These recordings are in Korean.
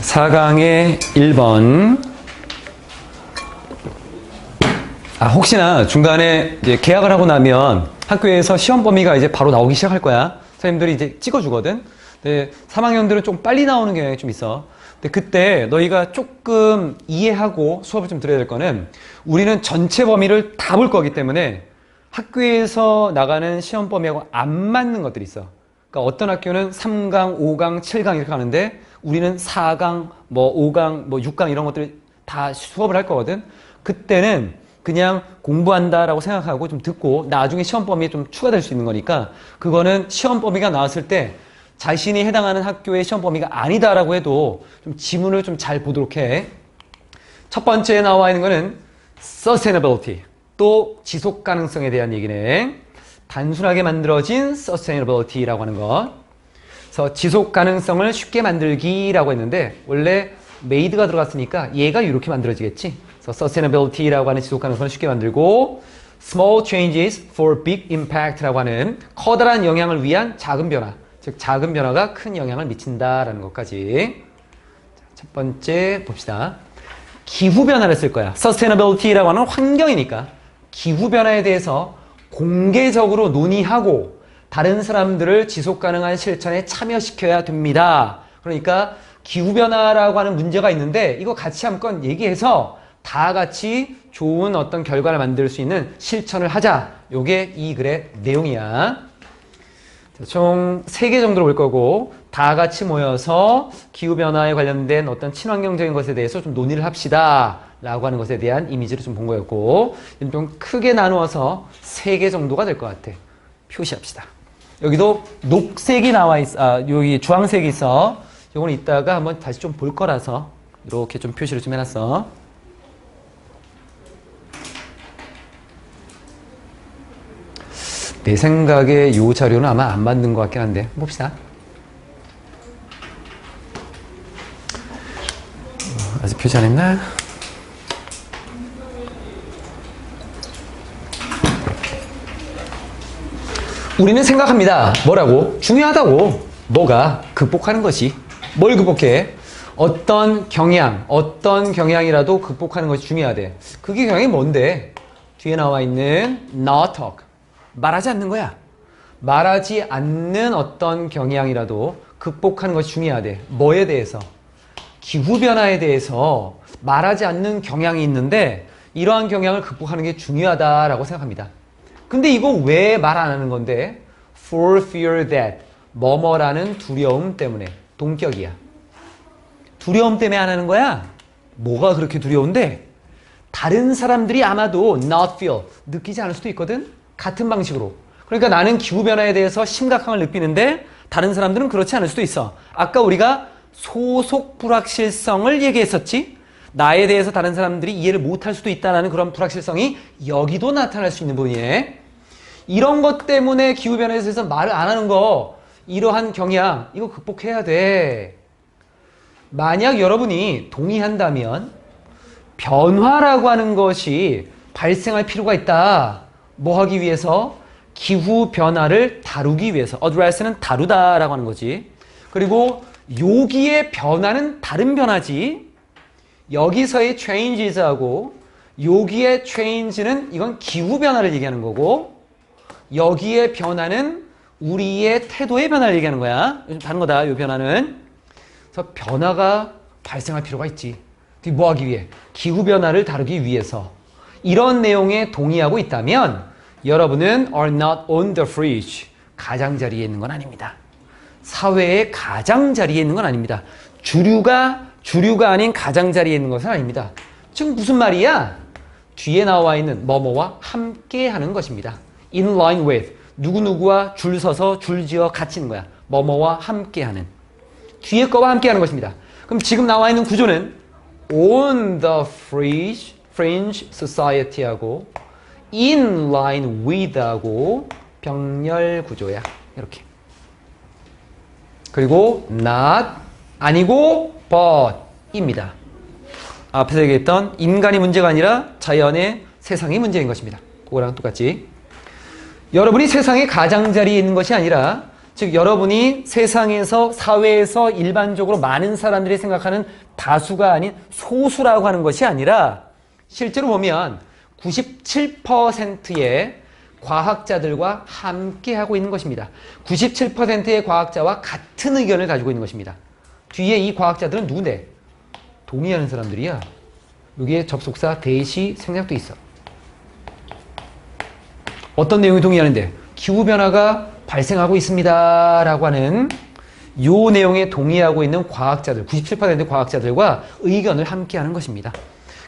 4강의 1번. 혹시나 중간에 이제 계약을 하고 나면 학교에서 시험 범위가 이제 바로 나오기 시작할 거야. 선생님들이 이제 찍어주거든. 근데 3학년들은 좀 빨리 나오는 경향이 좀 있어. 근데 그때 너희가 조금 이해하고 수업을 좀 들어야 될 거는, 우리는 전체 범위를 다 볼 거기 때문에 학교에서 나가는 시험 범위하고 안 맞는 것들이 있어. 그러니까 어떤 학교는 3강, 5강, 7강 이렇게 가는데 우리는 4강, 5강, 6강 이런 것들 다 수업을 할 거거든. 그때는 그냥 공부한다라고 생각하고 좀 듣고 나중에 시험 범위에 좀 추가될 수 있는 거니까, 그거는 시험 범위가 나왔을 때 자신이 해당하는 학교의 시험 범위가 아니다라고 해도 좀 지문을 좀 잘 보도록 해. 첫 번째에 나와 있는 거는 sustainability, 또 지속 가능성에 대한 얘기네. 단순하게 만들어진 sustainability라고 하는 것. 그래서 지속 가능성을 쉽게 만들기라고 했는데 원래 made가 들어갔으니까 얘가 이렇게 만들어지겠지. 그래서 sustainability라고 하는 지속 가능성을 쉽게 만들고, small changes for big impact라고 하는 커다란 영향을 위한 작은 변화, 즉 작은 변화가 큰 영향을 미친다라는 것까지. 첫 번째 봅시다. 기후변화를 쓸 거야. sustainability라고 하는 환경이니까 기후변화에 대해서 공개적으로 논의하고 다른 사람들을 지속가능한 실천에 참여시켜야 됩니다. 그러니까 기후변화라고 하는 문제가 있는데 이거 같이 한번 얘기해서 다 같이 좋은 어떤 결과를 만들 수 있는 실천을 하자. 요게 이 글의 내용이야. 총 3개 정도로 볼 거고, 다 같이 모여서 기후변화에 관련된 어떤 친환경적인 것에 대해서 좀 논의를 합시다 라고 하는 것에 대한 이미지를 좀 본 거였고, 좀 크게 나누어서 3개 정도가 될 것 같아. 표시합시다. 여기도 녹색이 나와 있어. 여기 주황색이 있어. 이건 이따가 한번 다시 좀 볼 거라서 이렇게 좀 표시를 좀 해놨어. 내 생각에 이 자료는 아마 안 맞는 것 같긴 한데 봅시다. 아직 표시 안 했나? 우리는 생각합니다. 뭐라고? 중요하다고. 뭐가? 극복하는 것이. 뭘 극복해? 어떤 경향이라도 극복하는 것이 중요하대. 그게 경향이 뭔데? 뒤에 나와 있는 not talk. 말하지 않는 거야. 말하지 않는 어떤 경향이라도 극복하는 것이 중요하대. 뭐에 대해서? 기후변화에 대해서 말하지 않는 경향이 있는데 이러한 경향을 극복하는 게 중요하다라고 생각합니다. 근데 이거 왜 말 안 하는 건데? For fear that. 뭐뭐라는 두려움 때문에. 동격이야. 두려움 때문에 안 하는 거야? 뭐가 그렇게 두려운데? 다른 사람들이 아마도 not feel, 느끼지 않을 수도 있거든? 같은 방식으로. 그러니까 나는 기후변화에 대해서 심각함을 느끼는데 다른 사람들은 그렇지 않을 수도 있어. 아까 우리가 소속 불확실성을 얘기했었지? 나에 대해서 다른 사람들이 이해를 못할 수도 있다는 그런 불확실성이 여기도 나타날 수 있는 부분이네. 이런 것 때문에 기후변화에 대해서 말을 안 하는 거, 이러한 경향, 이거 극복해야 돼. 만약 여러분이 동의한다면 변화라고 하는 것이 발생할 필요가 있다. 뭐 하기 위해서? 기후변화를 다루기 위해서. address는 다루다라고 하는 거지. 그리고 여기의 변화는 다른 변화지. 여기서의 changes하고 여기의 change는 이건 기후변화를 얘기하는 거고, 여기의 변화는 우리의 태도의 변화를 얘기하는 거야. 다른 거다, 이 변화는. 그래서 변화가 발생할 필요가 있지. 뭐 하기 위해? 기후변화를 다루기 위해서. 이런 내용에 동의하고 있다면 여러분은 are not on the fringe. 가장자리에 있는 건 아닙니다. 사회의 가장자리에 있는 건 아닙니다. 주류가 아닌 가장자리에 있는 것은 아닙니다. 지금 무슨 말이야? 뒤에 나와 있는 뭐뭐와 함께 하는 것입니다. in line with. 누구누구와 줄 서서 줄지어 같이 있는 거야. 뭐뭐와 함께 하는. 뒤에 거와 함께 하는 것입니다. 그럼 지금 나와 있는 구조는 on the fringe society하고 in line with하고 병렬 구조야. 이렇게. 그리고 not 아니고 but 입니다. 앞에서 얘기했던 인간이 문제가 아니라 자연의 세상이 문제인 것입니다. 그거랑 똑같이. 여러분이 세상의 가장자리에 있는 것이 아니라 즉 여러분이 세상에서 사회에서 일반적으로 많은 사람들이 생각하는 다수가 아닌 소수라고 하는 것이 아니라 실제로 보면 97%의 과학자들과 함께 하고 있는 것입니다. 97%의 과학자와 같은 의견을 가지고 있는 것입니다. 뒤에 이 과학자들은 누군데? 동의하는 사람들이야. 여기에 접속사 대시 생략도 있어. 어떤 내용이 동의하는데? 기후변화가 발생하고 있습니다 라고 하는 요 내용에 동의하고 있는 과학자들, 97%의 과학자들과 의견을 함께 하는 것입니다.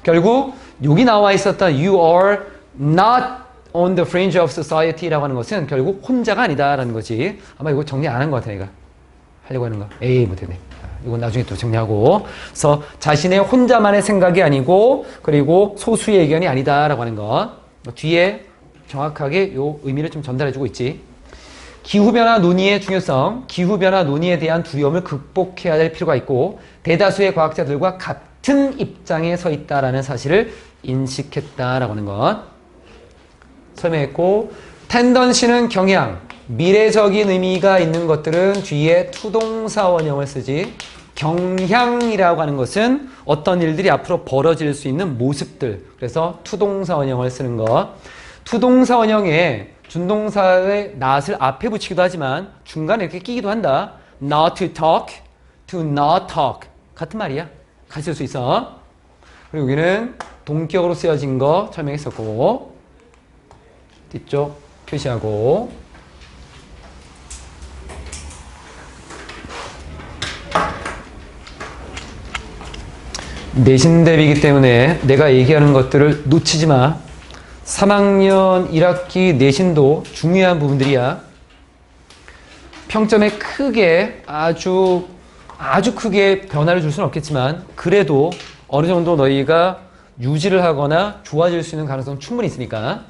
결국 여기 나와 있었던 You are not on the fringe of society라고 하는 것은 결국 혼자가 아니다라는 거지. 아마 이거 정리 안 한 것 같아, 내가. 하려고 하는 거. 에이, 못했네. 이건 나중에 또 정리하고. 그래서 자신의 혼자만의 생각이 아니고, 그리고 소수의 의견이 아니다라고 하는 것. 뒤에 정확하게 요 의미를 좀 전달해주고 있지. 기후변화 논의의 중요성, 기후변화 논의에 대한 두려움을 극복해야 될 필요가 있고, 대다수의 과학자들과 같은 입장에 서 있다라는 사실을 인식했다라고 하는 것. 설명했고, 텐던시는 경향, 미래적인 의미가 있는 것들은 뒤에 투동사 원형을 쓰지. 경향이라고 하는 것은 어떤 일들이 앞으로 벌어질 수 있는 모습들. 그래서 투동사 원형을 쓰는 것. 투동사 원형에 준동사의 not을 앞에 붙이기도 하지만 중간에 이렇게 끼기도 한다. Not to talk, to not talk. 같은 말이야. 같이 쓸 수 있어. 그리고 여기는 동격으로 쓰여진 거 설명했었고, 뒤쪽 표시하고, 내신 대비이기 때문에 내가 얘기하는 것들을 놓치지 마. 3학년 1학기 내신도 중요한 부분들이야. 평점에 크게 아주 크게 변화를 줄 수는 없겠지만 그래도 어느 정도 너희가 유지를 하거나 좋아질 수 있는 가능성 충분히 있으니까.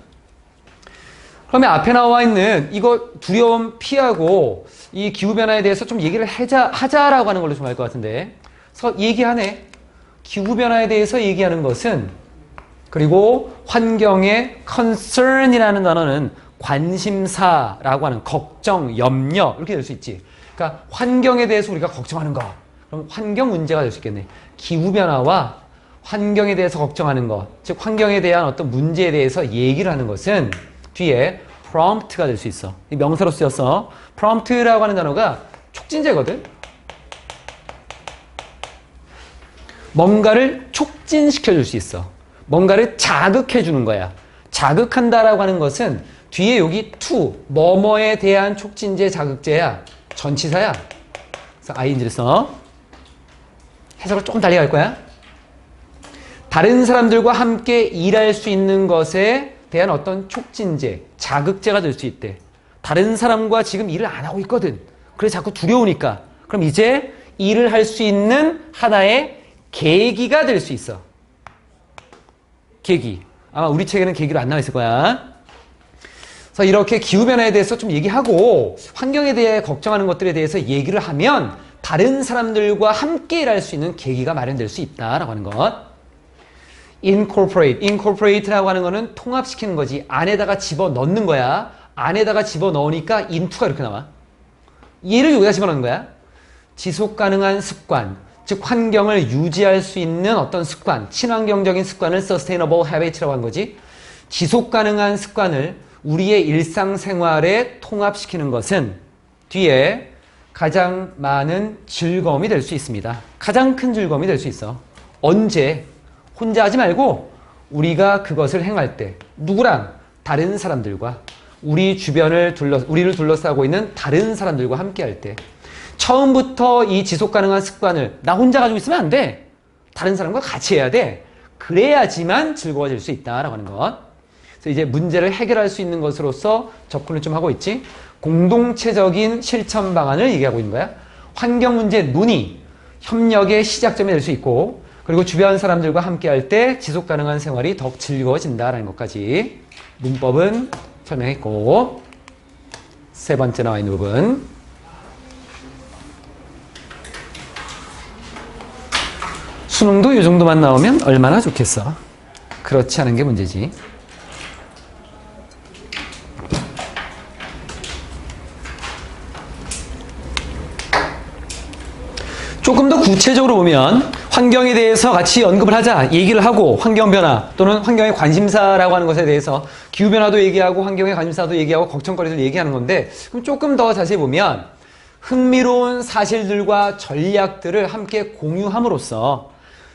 그러면 앞에 나와 있는 이거 두려움 피하고 이 기후변화에 대해서 좀 얘기를 하자라고 하는 걸로 좀 알 것 같은데. 그래서 얘기하네. 기후변화에 대해서 얘기하는 것은, 그리고 환경의 concern이라는 단어는 관심사라고 하는 걱정, 염려 이렇게 될 수 있지. 그러니까 환경에 대해서 우리가 걱정하는 거. 그럼 환경 문제가 될 수 있겠네. 기후변화와 환경에 대해서 걱정하는 것, 즉 환경에 대한 어떤 문제에 대해서 얘기를 하는 것은 뒤에 prompt가 될 수 있어. 이 명사로 쓰였어. prompt라고 하는 단어가 촉진제거든. 뭔가를 촉진시켜 줄 수 있어. 뭔가를 자극해 주는 거야. 자극한다라고 하는 것은 뒤에 여기 to, 뭐뭐에 대한 촉진제, 자극제야. 전치사야. 그래서 ing를 써. 해석을 조금 달리 갈 거야. 다른 사람들과 함께 일할 수 있는 것에 대한 어떤 촉진제, 자극제가 될 수 있대. 다른 사람과 지금 일을 안 하고 있거든. 그래서 자꾸 두려우니까. 그럼 이제 일을 할 수 있는 하나의 계기가 될 수 있어. 계기. 아마 우리 책에는 계기로 안 나와 있을 거야. 그래서 이렇게 기후변화에 대해서 좀 얘기하고 환경에 대해 걱정하는 것들에 대해서 얘기를 하면 다른 사람들과 함께 일할 수 있는 계기가 마련될 수 있다라고 하는 것. incorporate라고 하는 거는 통합시키는 거지. 안에다가 집어넣는 거야. 안에다가 집어넣으니까 into가 이렇게 나와. 얘를 여기다 집어넣는 거야. 지속가능한 습관, 즉 환경을 유지할 수 있는 어떤 습관, 친환경적인 습관을 sustainable habit라고 한 거지. 지속가능한 습관을 우리의 일상생활에 통합시키는 것은 뒤에 가장 많은 즐거움이 될 수 있습니다. 가장 큰 즐거움이 될 수 있어. 언제? 혼자 하지 말고 우리가 그것을 행할 때 누구랑? 다른 사람들과, 우리를 둘러싸고 있는 다른 사람들과 함께 할 때. 처음부터 이 지속가능한 습관을 나 혼자 가지고 있으면 안 돼. 다른 사람과 같이 해야 돼. 그래야지만 즐거워질 수 있다라고 하는 것. 그래서 이제 문제를 해결할 수 있는 것으로서 접근을 좀 하고 있지. 공동체적인 실천 방안을 얘기하고 있는 거야. 환경 문제 논의, 협력의 시작점이 될 수 있고, 그리고 주변 사람들과 함께 할 때 지속가능한 생활이 더욱 즐거워진다라는 것까지 문법은 설명했고, 세 번째 나와 있는 부분. 수능도 이 정도만 나오면 얼마나 좋겠어. 그렇지 않은 게 문제지. 조금 더 구체적으로 보면 환경에 대해서 같이 언급을 하자, 얘기를 하고 환경 변화 또는 환경의 관심사라고 하는 것에 대해서 기후 변화도 얘기하고 환경의 관심사도 얘기하고 걱정거리를 얘기하는 건데, 그럼 조금 더 자세히 보면 흥미로운 사실들과 전략들을 함께 공유함으로써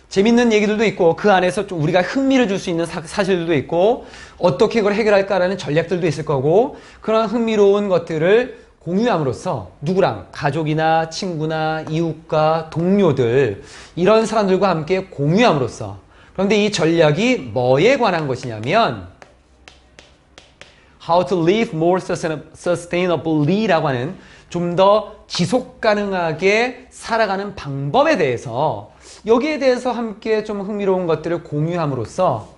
재밌는 얘기들도 있고 그 안에서 좀 우리가 흥미를 줄 수 있는 사실들도 있고 어떻게 그걸 해결할까라는 전략들도 있을 거고, 그런 흥미로운 것들을 공유함으로써 누구랑 가족이나 친구나 이웃과 동료들 이런 사람들과 함께 공유함으로써, 그런데 이 전략이 뭐에 관한 것이냐면 How to live more sustainably 라고 하는 좀 더 지속 가능하게 살아가는 방법에 대해서, 여기에 대해서 함께 좀 흥미로운 것들을 공유함으로써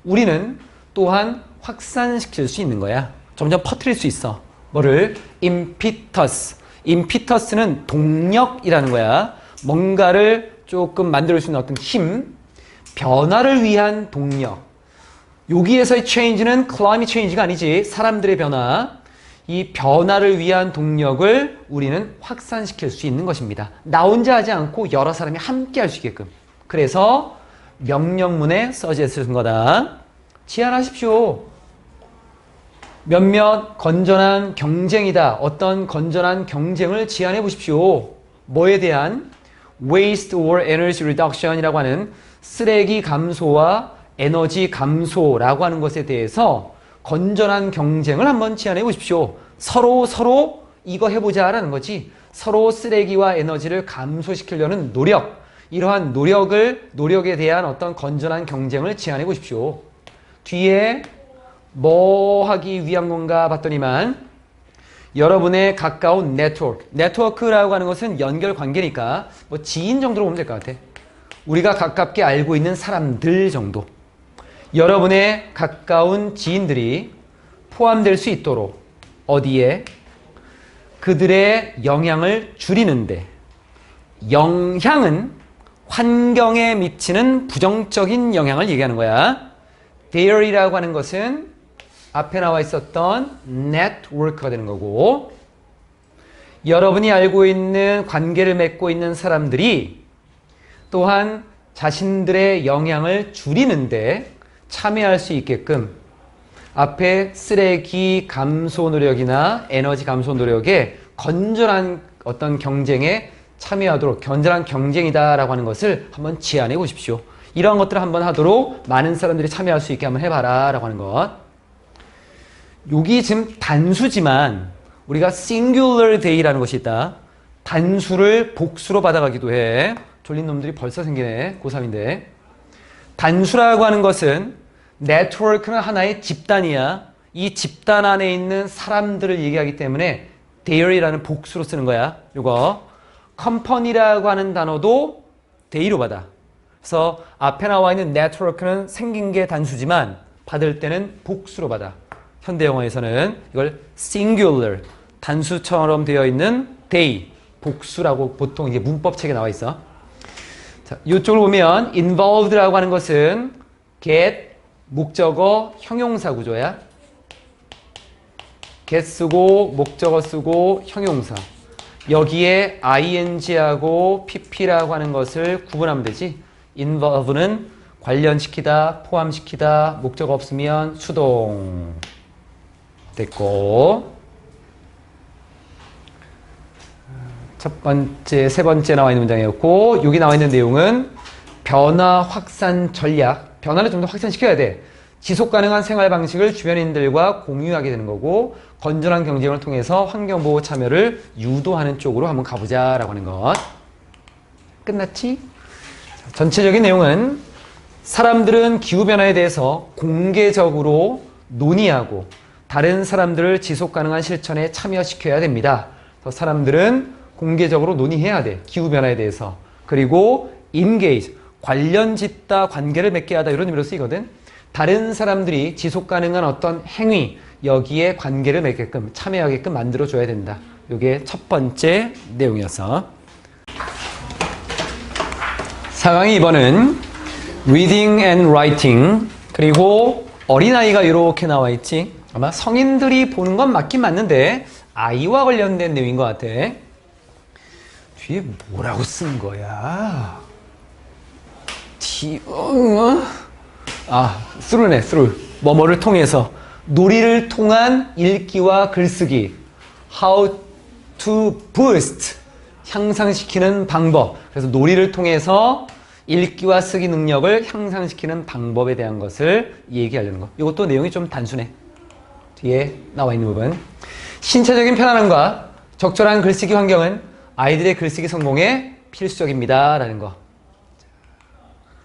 우리는 또한 확산시킬 수 있는 거야. 점점 퍼뜨릴 수 있어. 뭐를? impetus. impetus는 동력이라는 거야. 뭔가를 조금 만들 수 있는 어떤 힘, 변화를 위한 동력. 여기에서의 change는 climate change가 아니지, 사람들의 변화. 이 변화를 위한 동력을 우리는 확산시킬 수 있는 것입니다. 나 혼자 하지 않고 여러 사람이 함께 할 수 있게끔. 그래서 명령문에 써져 있는 거다. 제안하십시오. 몇몇 건전한 경쟁이다. 어떤 건전한 경쟁을 제안해 보십시오. 뭐에 대한? Waste or Energy Reduction이라고 하는 쓰레기 감소와 에너지 감소라고 하는 것에 대해서 건전한 경쟁을 한번 제안해 보십시오. 서로 이거 해보자라는 거지. 서로 쓰레기와 에너지를 감소시키려는 노력, 이러한 노력에 대한 어떤 건전한 경쟁을 제안해 보십시오. 뒤에 뭐 하기 위한 건가 봤더니만 여러분의 가까운 네트워크. 네트워크라고 하는 것은 연결 관계니까 뭐 지인 정도로 보면 될 것 같아. 우리가 가깝게 알고 있는 사람들 정도. 여러분의 가까운 지인들이 포함될 수 있도록 어디에? 그들의 영향을 줄이는데, 영향은 환경에 미치는 부정적인 영향을 얘기하는 거야. Theory라고 하는 것은 앞에 나와 있었던 network가 되는 거고, 여러분이 알고 있는 관계를 맺고 있는 사람들이 또한 자신들의 영향을 줄이는데 참여할 수 있게끔 앞에 쓰레기 감소 노력이나 에너지 감소 노력에 건전한 어떤 경쟁에 참여하도록, 건전한 경쟁이다라고 하는 것을 한번 제안해 보십시오. 이러한 것들을 한번 하도록 많은 사람들이 참여할 수 있게 한번 해봐라 라고 하는 것. 여기 지금 단수지만 우리가 singular day라는 것이 있다. 단수를 복수로 받아가기도 해. 졸린 놈들이 벌써 생기네. 고3인데. 단수라고 하는 것은 네트워크는 하나의 집단이야. 이 집단 안에 있는 사람들을 얘기하기 때문에 they이라는 복수로 쓰는 거야. 요거. 컴퍼니라고 하는 단어도 they로 받아. 그래서 앞에 나와 있는 네트워크는 생긴 게 단수지만 받을 때는 복수로 받아. 현대 영어에서는 이걸 singular, 단수처럼 되어 있는 they, 복수라고 보통 이게 문법책에 나와 있어. 자, 이쪽을 보면 involved라고 하는 것은 get, 목적어, 형용사 구조야. get 쓰고 목적어 쓰고 형용사. 여기에 ing하고 pp라고 하는 것을 구분하면 되지. involve는 관련시키다, 포함시키다, 목적어 없으면 수동. 됐고, 첫 번째, 세 번째 나와 있는 문장이었고, 여기 나와 있는 내용은 변화 확산 전략. 변화를 좀 더 확산시켜야 돼. 지속 가능한 생활 방식을 주변인들과 공유하게 되는 거고, 건전한 경쟁을 통해서 환경보호 참여를 유도하는 쪽으로 한번 가보자라고 하는 것. 끝났지? 전체적인 내용은 사람들은 기후변화에 대해서 공개적으로 논의하고 다른 사람들을 지속 가능한 실천에 참여시켜야 됩니다. 사람들은 공개적으로 논의해야 돼. 기후변화에 대해서. 그리고 engage, 관련 짓다, 관계를 맺게 하다 이런 의미로 쓰이거든. 다른 사람들이 지속 가능한 어떤 행위, 여기에 관계를 맺게끔, 참여하게끔 만들어줘야 된다. 이게 첫 번째 내용이었어. 4강의 2번은 reading and writing, 그리고 어린아이가 이렇게 나와 있지. 아마 성인들이 보는 건 맞긴 맞는데 아이와 관련된 내용인 것 같아. 뒤에 뭐라고 쓴 거야? through네, through. 뭐뭐를 통해서. 놀이를 통한 읽기와 글쓰기. How to boost. 향상시키는 방법. 그래서 놀이를 통해서 읽기와 쓰기 능력을 향상시키는 방법에 대한 것을 얘기하려는 거. 이것도 내용이 좀 단순해. 뒤에 나와 있는 부분. 신체적인 편안함과 적절한 글쓰기 환경은 아이들의 글쓰기 성공에 필수적입니다. 라는 거.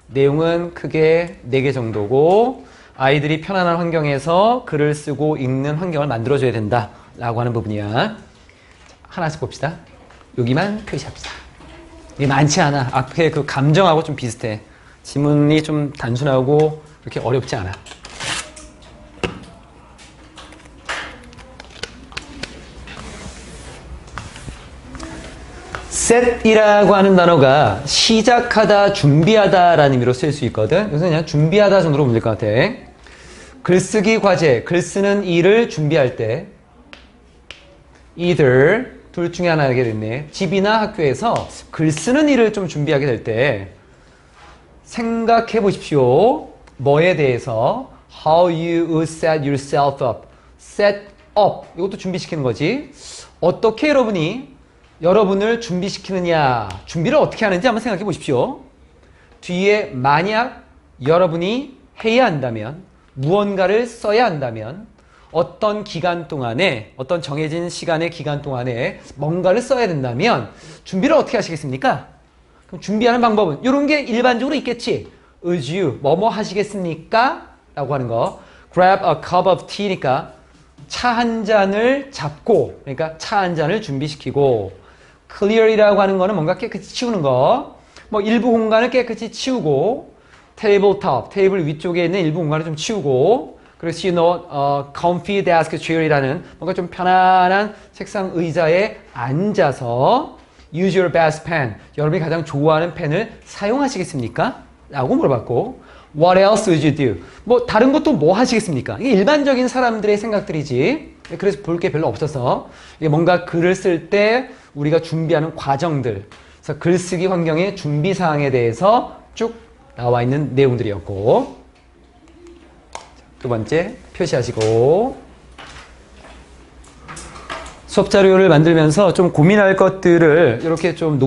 내용은 크게 4개 정도고 아이들이 편안한 환경에서 글을 쓰고 읽는 환경을 만들어줘야 된다. 라고 하는 부분이야. 하나씩 봅시다. 여기만 표시합시다. 이게 많지 않아. 앞에 그 감정하고 좀 비슷해. 지문이 좀 단순하고 그렇게 어렵지 않아. set이라고 하는 단어가 시작하다, 준비하다 라는 의미로 쓸 수 있거든. 그래서 그냥 준비하다 정도로 보면 될 것 같아. 글쓰기 과제, 글 쓰는 일을 준비할 때 either 둘 중에 하나 하게 됐네. 집이나 학교에서 글 쓰는 일을 좀 준비하게 될 때 생각해 보십시오. 뭐에 대해서 how you set yourself up. set up. 이것도 준비시키는 거지. 어떻게 여러분을 준비시키느냐. 준비를 어떻게 하는지 한번 생각해 보십시오. 뒤에 만약 여러분이 해야 한다면 무언가를 써야 한다면 어떤 기간 동안에 어떤 정해진 시간의 기간 동안에 뭔가를 써야 된다면 준비를 어떻게 하시겠습니까? 그럼 준비하는 방법은 이런 게 일반적으로 있겠지. Would you 뭐뭐 하시겠습니까? 라고 하는 거. Grab a cup of tea니까 차 한 잔을 잡고 그러니까 차 한 잔을 준비시키고 clear이라고 하는 거는 뭔가 깨끗이 치우는 거. 뭐 일부 공간을 깨끗이 치우고 tabletop 테이블 위쪽에 있는 일부 공간을 좀 치우고 그리고 comfy desk chair이라는 뭔가 좀 편안한 책상 의자에 앉아서 use your best pen. 여러분이 가장 좋아하는 펜을 사용하시겠습니까? 라고 물어봤고 what else would you do? 뭐 다른 것도 뭐 하시겠습니까? 이게 일반적인 사람들의 생각들이지. 그래서 볼 게 별로 없어서 이게 뭔가 글을 쓸 때 우리가 준비하는 과정들 그래서 글쓰기 환경의 준비사항에 대해서 쭉 나와 있는 내용들이었고 두 번째 표시하시고 수업 자료를 만들면서 좀 고민할 것들을 이렇게 좀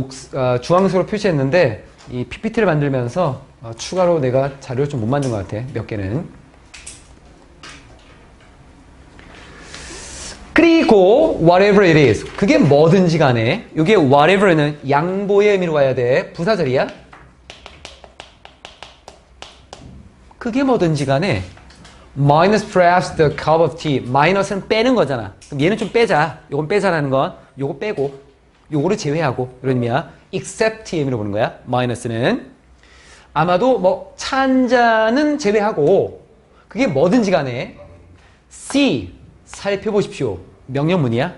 주황색으로 표시했는데 이 PPT를 만들면서 추가로 내가 자료를 좀 못 만든 것 같아. 몇 개는. 그리고 whatever it is. 그게 뭐든지 간에 이게 whatever는 양보의 의미로 와야 돼. 부사절이야. 그게 뭐든지 간에 minus perhaps the cup of tea. 마이너스는 빼는 거잖아. 그럼 얘는 좀 빼자. 요건 빼자라는 건 요거 빼고 요거를 제외하고 이런 의미야. except의 의미로 보는 거야. 마이너스는. 아마도 뭐 차 한 잔은 제외하고 그게 뭐든지 간에 C 살펴보십시오. 명령문이야.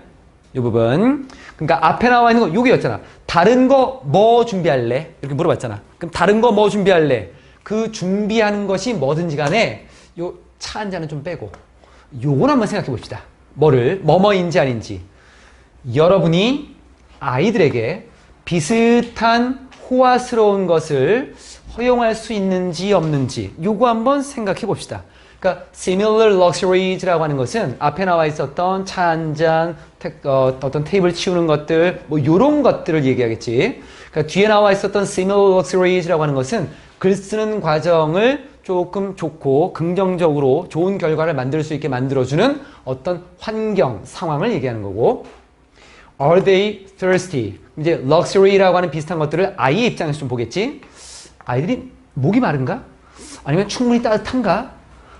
이 부분. 그러니까 앞에 나와 있는 거 요게였잖아. 다른 거 뭐 준비할래? 이렇게 물어봤잖아. 그럼 다른 거 뭐 준비할래? 그 준비하는 것이 뭐든지 간에 요 차 한 잔은 좀 빼고 요건 한번 생각해 봅시다. 뭐뭐인지 아닌지. 여러분이 아이들에게 비슷한 호화스러운 것을 허용할 수 있는지 없는지 요거 한번 생각해 봅시다. 그러니까 similar luxuries라고 하는 것은 앞에 나와 있었던 차 한 잔, 어떤 테이블 치우는 것들 뭐 요런 것들을 얘기하겠지. 그러니까 뒤에 나와 있었던 similar luxuries라고 하는 것은 글 쓰는 과정을 조금 좋고 긍정적으로 좋은 결과를 만들 수 있게 만들어주는 어떤 환경, 상황을 얘기하는 거고 Are they thirsty? 이제 luxury라고 하는 비슷한 것들을 아이의 입장에서 좀 보겠지. 아이들이 목이 마른가? 아니면 충분히 따뜻한가?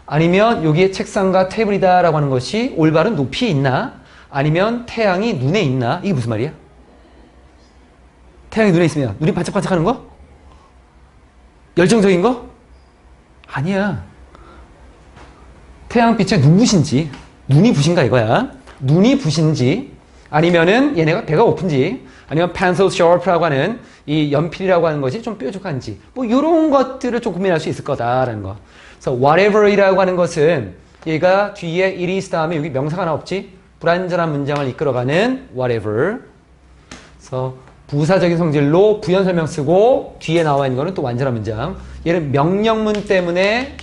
아니면 여기에 책상과 테이블이다 라고 하는 것이 올바른 높이에 있나? 아니면 태양이 눈에 있나? 이게 무슨 말이야? 태양이 눈에 있으면 눈이 반짝반짝하는 거? 열정적인 거? 아니야. 태양빛에 눈부신지 눈이 부신가 이거야. 눈이 부신지 아니면은 얘네가 배가 고픈지 아니면 pencil sharp라고 하는 이 연필이라고 하는 것이 좀 뾰족한지 뭐 이런 것들을 좀 고민할 수 있을 거다라는 거. 그래서 whatever이라고 하는 것은 얘가 뒤에 it is 다음에 여기 명사가 하나 없지? 불완전한 문장을 이끌어가는 whatever. 그래서 부사적인 성질로 부연 설명 쓰고 뒤에 나와 있는 거는 또 완전한 문장. 얘는 명령문 때문에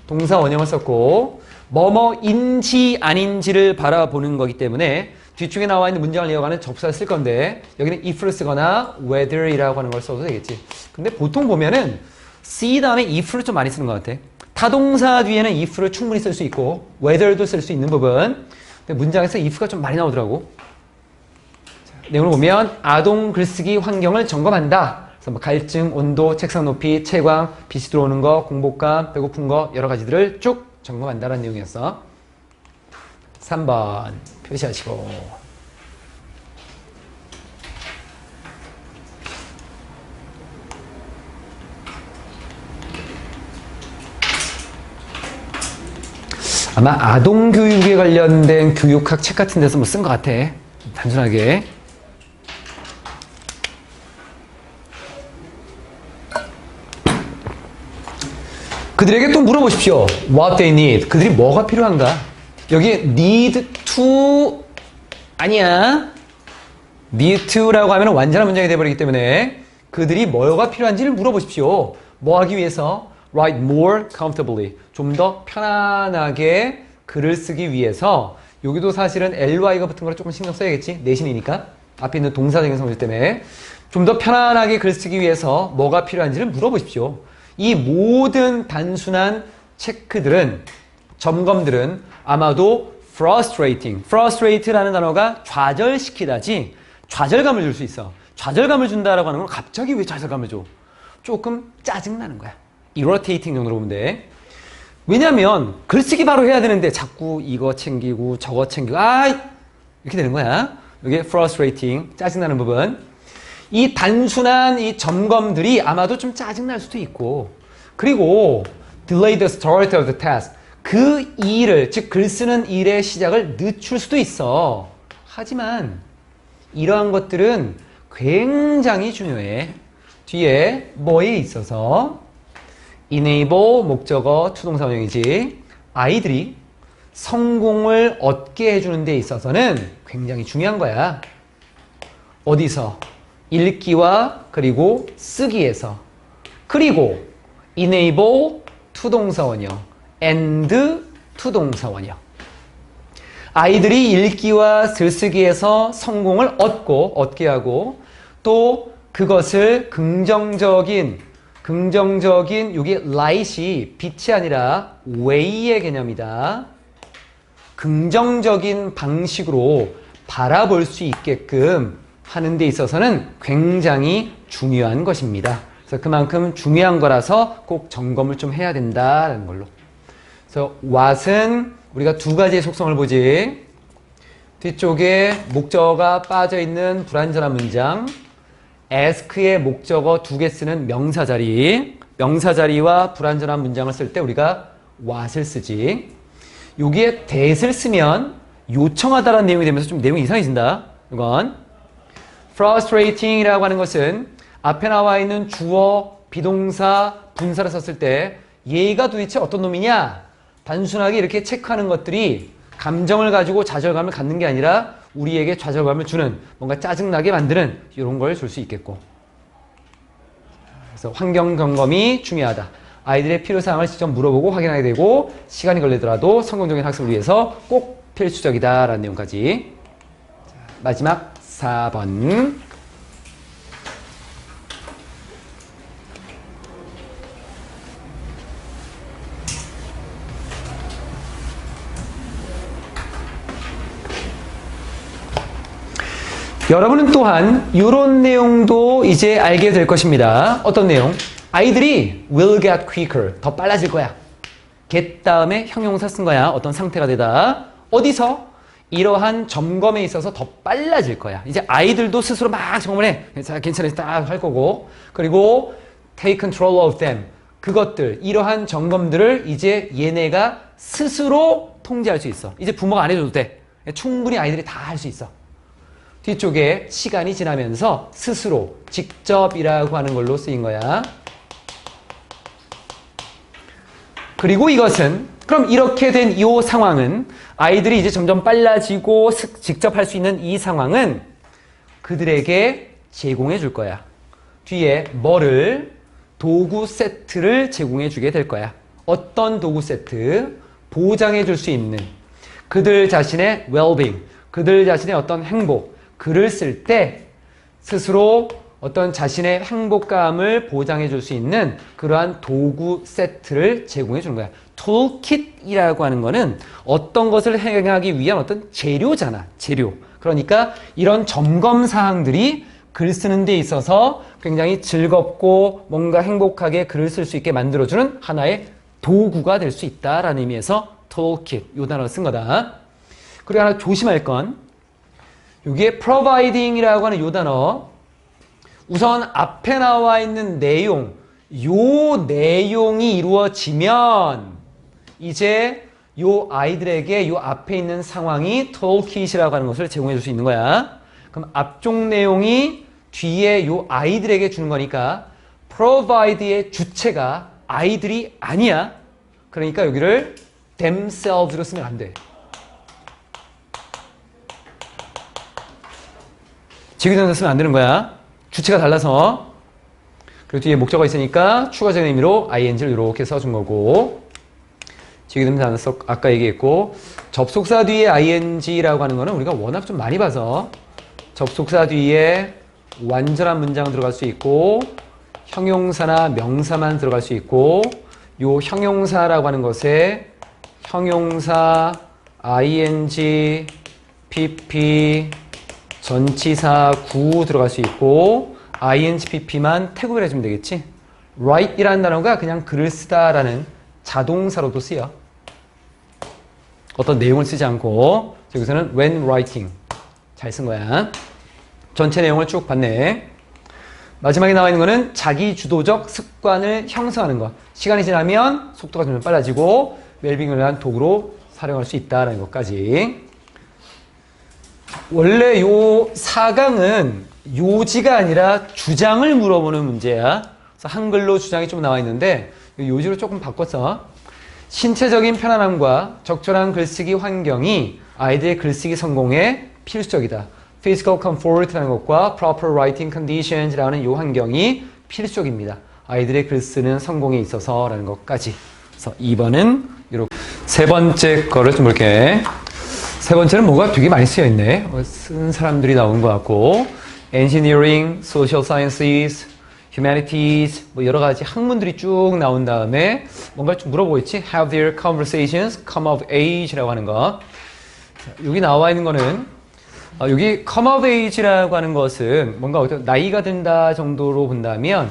동사 원형을 썼고 뭐뭐인지 아닌지를 바라보는 거기 때문에 뒤쪽에 나와 있는 문장을 이어가는 접수사를 쓸 건데 여기는 if를 쓰거나 whether이라고 하는 걸 써도 되겠지. 근데 보통 보면은 see 다음에 if를 좀 많이 쓰는 것 같아. 타동사 뒤에는 if를 충분히 쓸 수 있고 whether도 쓸 수 있는 부분. 근데 문장에서 if가 좀 많이 나오더라고. 자, 내용을 보면 아동 글쓰기 환경을 점검한다. 그래서 뭐 갈증, 온도, 책상 높이, 채광, 빛이 들어오는 거, 공복감, 배고픈 거 여러 가지들을 쭉 점검한다라는 내용이었어. 3번 표시하시고 아마 아동교육에 관련된 교육학 책 같은 데서 뭐 쓴 것 같아. 단순하게. 그들에게 또 물어보십시오. What they need. 그들이 뭐가 필요한가? 여기 need to 아니야. need to라고 하면 완전한 문장이 되어버리기 때문에 그들이 뭐가 필요한지를 물어보십시오. 뭐 하기 위해서? Write more comfortably. 좀 더 편안하게 글을 쓰기 위해서. 여기도 사실은 ly가 붙은 거를 조금 신경 써야겠지. 내신이니까. 앞에 있는 동사적인 성질 때문에. 좀 더 편안하게 글 쓰기 위해서 뭐가 필요한지를 물어보십시오. 이 모든 단순한 체크들은, 점검들은 아마도 frustrate라는 단어가 좌절시키다지 좌절감을 줄 수 있어. 좌절감을 준다라고 하는 건 갑자기 왜 좌절감을 줘? 조금 짜증나는 거야. irritating 정도로 보면 돼. 왜냐면 글쓰기 바로 해야 되는데 자꾸 이거 챙기고 저거 챙기고 이렇게 되는 거야. 이게 frustrating, 짜증나는 부분. 이 단순한 이 점검들이 아마도 좀 짜증날 수도 있고 그리고 delay the start of the task. 그 일을, 즉 글 쓰는 일의 시작을 늦출 수도 있어. 하지만 이러한 것들은 굉장히 중요해. 뒤에 뭐에 있어서 enable 목적어 투동사 원형이지. 아이들이 성공을 얻게 해주는 데 있어서는 굉장히 중요한 거야. 어디서? 읽기와 그리고 쓰기에서. 그리고 enable 투동사 원형 and 투동사 원형. 아이들이 읽기와 글쓰기에서 성공을 얻게 하고 또 그것을 긍정적인 이게 light이 빛이 아니라 way의 개념이다. 긍정적인 방식으로 바라볼 수 있게끔 하는 데 있어서는 굉장히 중요한 것입니다. 그래서 그만큼 중요한 거라서 꼭 점검을 좀 해야 된다는 걸로. 그래서 what은 우리가 두 가지의 속성을 보지. 뒤쪽에 목적어가 빠져있는 불완전한 문장, ask의 목적어 두 개 쓰는 명사자리, 명사자리와 불완전한 문장을 쓸 때 우리가 what을 쓰지. 여기에 that을 쓰면 요청하다라는 내용이 되면서 좀 내용이 이상해진다. 이건 frustrating이라고 하는 것은 앞에 나와 있는 주어, 비동사, 분사를 썼을 때 얘가 도대체 어떤 놈이냐? 단순하게 이렇게 체크하는 것들이 감정을 가지고 좌절감을 갖는 게 아니라 우리에게 좌절감을 주는, 뭔가 짜증나게 만드는 이런 걸 줄 수 있겠고. 그래서 환경 점검이 중요하다. 아이들의 필요사항을 직접 물어보고 확인하게 되고 시간이 걸리더라도 성공적인 학습을 위해서 꼭 필수적이다라는 내용까지. 마지막 4번. 여러분은 또한 이런 내용도 이제 알게 될 것입니다. 어떤 내용? 아이들이 will get quicker. 더 빨라질 거야. get 다음에 형용사 쓴 거야. 어떤 상태가 되다. 어디서? 이러한 점검에 있어서 더 빨라질 거야. 이제 아이들도 스스로 막 점검을 해. 괜찮아, 딱 할 거고. 그리고 take control of them. 그것들, 이러한 점검들을 이제 얘네가 스스로 통제할 수 있어. 이제 부모가 안 해줘도 돼. 충분히 아이들이 다 할 수 있어. 뒤쪽에 시간이 지나면서 스스로, 직접이라고 하는 걸로 쓰인 거야. 그리고 이것은, 그럼 이렇게 된 이 상황은, 아이들이 이제 점점 빨라지고 직접 할 수 있는 이 상황은 그들에게 제공해 줄 거야. 뒤에 뭐를? 도구 세트를 제공해 주게 될 거야. 어떤 도구 세트? 보장해 줄 수 있는 그들 자신의 well-being, 그들 자신의 어떤 행복, 글을 쓸 때 스스로 어떤 자신의 행복감을 보장해 줄 수 있는 그러한 도구 세트를 제공해 주는 거야. 툴킷이라고 하는 거는 어떤 것을 행하기 위한 어떤 재료잖아. 재료. 그러니까 이런 점검 사항들이 글 쓰는 데 있어서 굉장히 즐겁고 뭔가 행복하게 글을 쓸 수 있게 만들어주는 하나의 도구가 될 수 있다라는 의미에서 toolkit, 이 단어를 쓴 거다. 그리고 하나 조심할 건 여기에 providing이라고 하는 이 단어, 우선 앞에 나와 있는 내용, 요 내용이 이루어지면 이제 요 아이들에게 요 앞에 있는 상황이 toolkit이라고 하는 것을 제공해 줄 수 있는 거야. 그럼 앞쪽 내용이 뒤에 요 아이들에게 주는 거니까 provide의 주체가 아이들이 아니야. 그러니까 여기를 themselves로 쓰면 안 돼. 지그정도 쓰면 안 되는 거야. 주체가 달라서. 그리고 뒤에 목적어가 있으니까 추가적인 의미로 ing를 이렇게 써준 거고, 지그정도 단어 아까 얘기했고, 접속사 뒤에 ing라고 하는 거는 우리가 워낙 좀 많이 봐서 접속사 뒤에 완전한 문장 들어갈 수 있고 형용사나 명사만 들어갈 수 있고, 요 형용사라고 하는 것에 형용사, ing, pp, 전치사, 구 들어갈 수 있고 ing, pp만 태국을 해주면 되겠지. write이라는 단어가 그냥 글을 쓰다라는 자동사로도 쓰여. 어떤 내용을 쓰지 않고 여기서는 when writing 잘 쓴 거야. 전체 내용을 쭉 봤네. 마지막에 나와 있는 거는 자기 주도적 습관을 형성하는 것. 시간이 지나면 속도가 좀 빨라지고 웰빙을 위한 도구로 사용할 수 있다는 것까지. 원래 요 4강은 요지가 아니라 주장을 물어보는 문제야. 그래서 한글로 주장이 좀 나와 있는데 요지로 조금 바꿨어. 신체적인 편안함과 적절한 글쓰기 환경이 아이들의 글쓰기 성공에 필수적이다. Physical comfort라는 것과 proper writing conditions라는 이 환경이 필수적입니다. 아이들의 글 쓰는 성공에 있어서라는 것까지. 그래서 2번은 이렇게. 세 번째 거를 좀 볼게. 세 번째는 뭐가 되게 많이 쓰여 있네. 쓴 사람들이 나오는 것 같고, engineering, social sciences, humanities, 뭐 여러 가지 학문들이 쭉 나온 다음에 뭔가 좀 물어보겠지. Have their conversations come of age라고 하는 거. 여기 나와 있는 거는 여기 come of age라고 하는 것은 뭔가 어떤 나이가 든다 정도로 본다면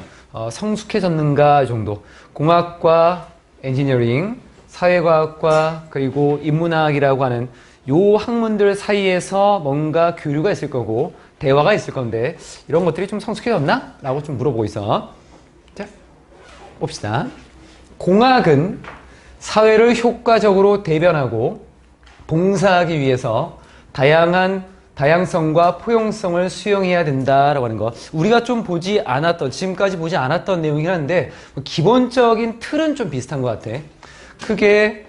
성숙해졌는가 정도. 공학과 엔지니어링, 사회과학과 그리고 인문학이라고 하는 요 학문들 사이에서 뭔가 교류가 있을 거고 대화가 있을 건데 이런 것들이 좀 성숙해졌나? 라고 좀 물어보고 있어. 자, 봅시다. 공학은 사회를 효과적으로 대변하고 봉사하기 위해서 다양성과 포용성을 수용해야 된다라고 하는 거. 우리가 좀 보지 않았던, 지금까지 보지 않았던 내용이긴 한데 기본적인 틀은 좀 비슷한 것 같아. 크게